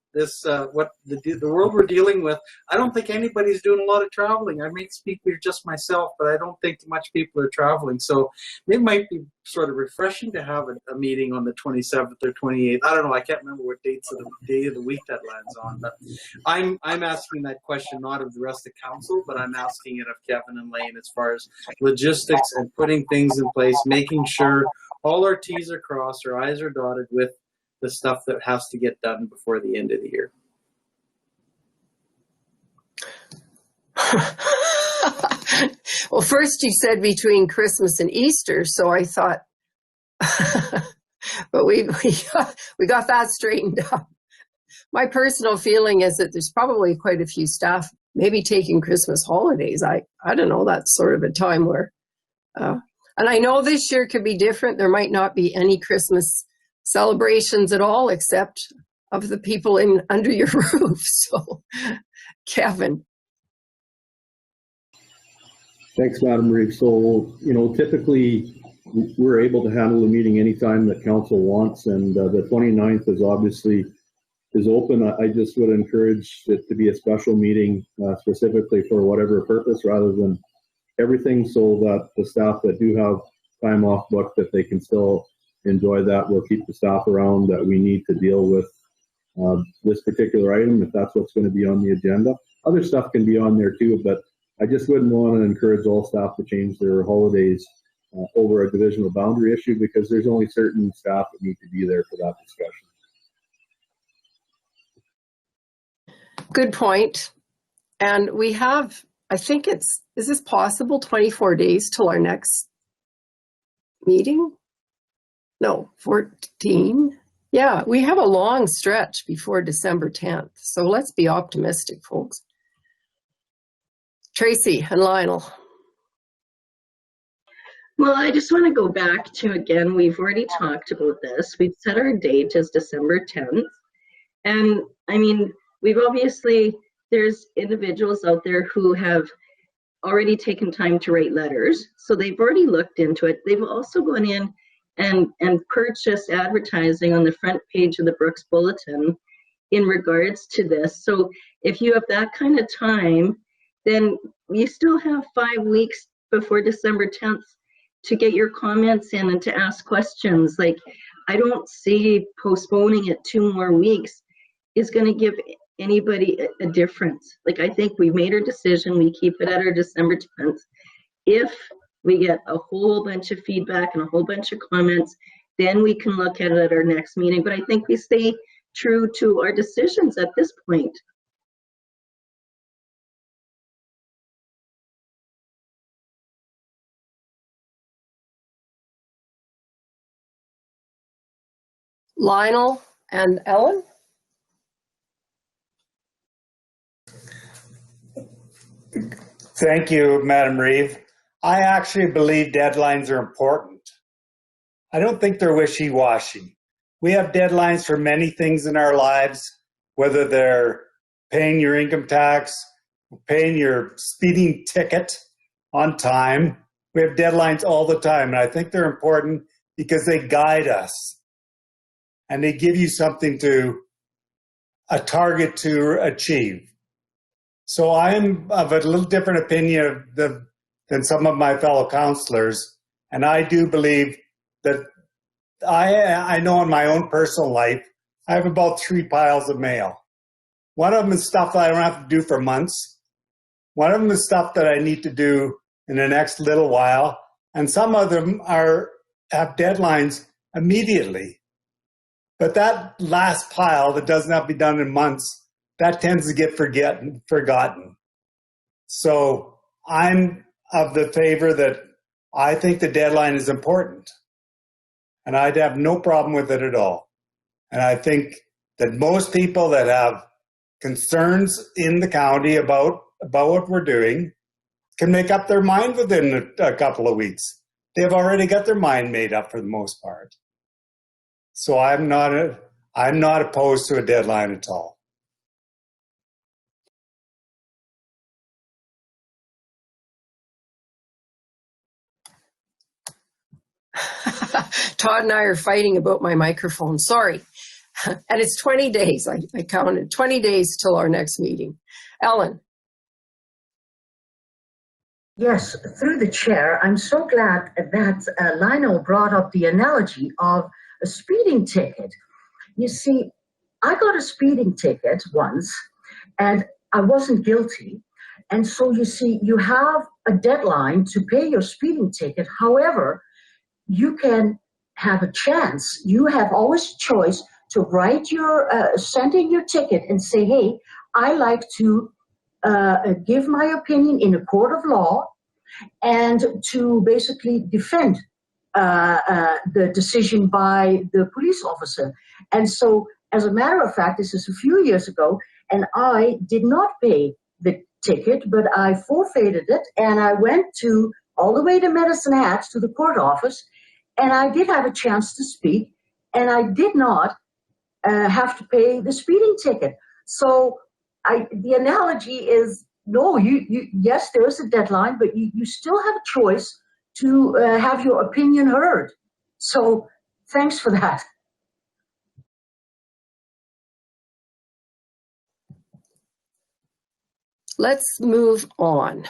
what the world we're dealing with, I don't think anybody's doing a lot of traveling. I may speak for just myself, but I don't think much people are traveling. So it might be sort of refreshing to have a meeting on the 27th or 28th. I don't know. I can't remember what dates of the day of the week that lands on. But I'm asking that question not of the rest of council, but I'm asking it of Kevin and Lane as far as logistics and putting things in place, making sure all our T's are crossed, our I's are dotted with the stuff that has to get done before the end of the year. Well, first you said between Christmas and Easter, so I thought, but we got that straightened up. My personal feeling is that there's probably quite a few staff maybe taking Christmas holidays. I don't know, that's sort of a time where, and I know this year could be different. There might not be any Christmas celebrations at all, except of the people in under your roof. So, Kevin. Thanks, Madam Reeve. So, typically we're able to handle the meeting anytime that council wants, and the 29th is open. I just would encourage it to be a special meeting specifically for whatever purpose rather than everything, so that the staff that do have time off booked, that they can still enjoy that. We'll keep the staff around that we need to deal with this particular item, if that's what's going to be on the agenda. Other stuff can be on there too, but I just wouldn't want to encourage all staff to change their holidays over a divisional boundary issue, because there's only certain staff that need to be there for that discussion. Good point. And we have, I think is this possible, 24 days till our next meeting? No, 14. Yeah, we have a long stretch before December 10th. So let's be optimistic, folks. Tracy and Lionel. Well, I just want to go back to, again, we've already talked about this. We've set our date as December 10th. And I mean, we've obviously, there's individuals out there who have already taken time to write letters. So they've already looked into it. They've also gone in and purchased advertising on the front page of the Brooks Bulletin in regards to this. So if you have that kind of time, then you still have 5 weeks before December 10th to get your comments in and to ask questions. Like, I don't see postponing it 2 more weeks is going to give anybody a difference. Like, I think we made our decision, we keep it at our December 10th. If we get a whole bunch of feedback and a whole bunch of comments, then we can look at it at our next meeting. But I think we stay true to our decisions at this point. Lionel and Ellen? Thank you, Madam Reeve. I actually believe deadlines are important. I don't think they're wishy-washy. We have deadlines for many things in our lives, whether they're paying your income tax, paying your speeding ticket on time. We have deadlines all the time, and I think they're important because they guide us. And they give you something a target to achieve. So I'm of a little different opinion than some of my fellow councillors. And I do believe that I know in my own personal life, I have about 3 piles of mail. One of them is stuff that I don't have to do for months. One of them is stuff that I need to do in the next little while. And some of them have deadlines immediately. But that last pile that doesn't have to be done in months, that tends to get forgotten. So I'm of the favor that I think the deadline is important. And I'd have no problem with it at all. And I think that most people that have concerns in the county about what we're doing can make up their mind within a couple of weeks. They've already got their mind made up for the most part. So I'm not opposed to a deadline at all. Todd and I are fighting about my microphone. Sorry. And it's 20 days. I counted 20 days till our next meeting. Ellen. Yes, through the chair, I'm so glad that Lionel brought up the analogy of a speeding ticket. You see, I got a speeding ticket once and I wasn't guilty. And so you see, you have a deadline to pay your speeding ticket. However, you can have a chance. You have always a choice to write send in your ticket and say, hey, I like to give my opinion in a court of law and to basically defend the decision by the police officer. And so, as a matter of fact, this is a few years ago, and I did not pay ticket, but I forfeited it, and I went all the way to Medicine Hat to the court office, and I did have a chance to speak, and I did not have to pay the speeding ticket. So the analogy is, no, yes, there is a deadline, but you still have a choice to have your opinion heard. So thanks for that. Let's move on.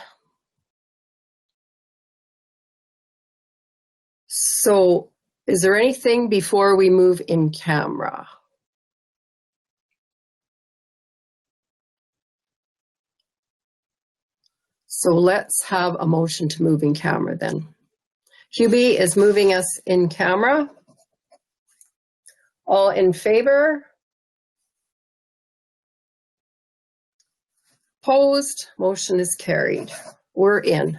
So is there anything before we move in camera? So let's have a motion to move in camera then. QB is moving us in camera. All in favor? Opposed? Motion is carried. We're in.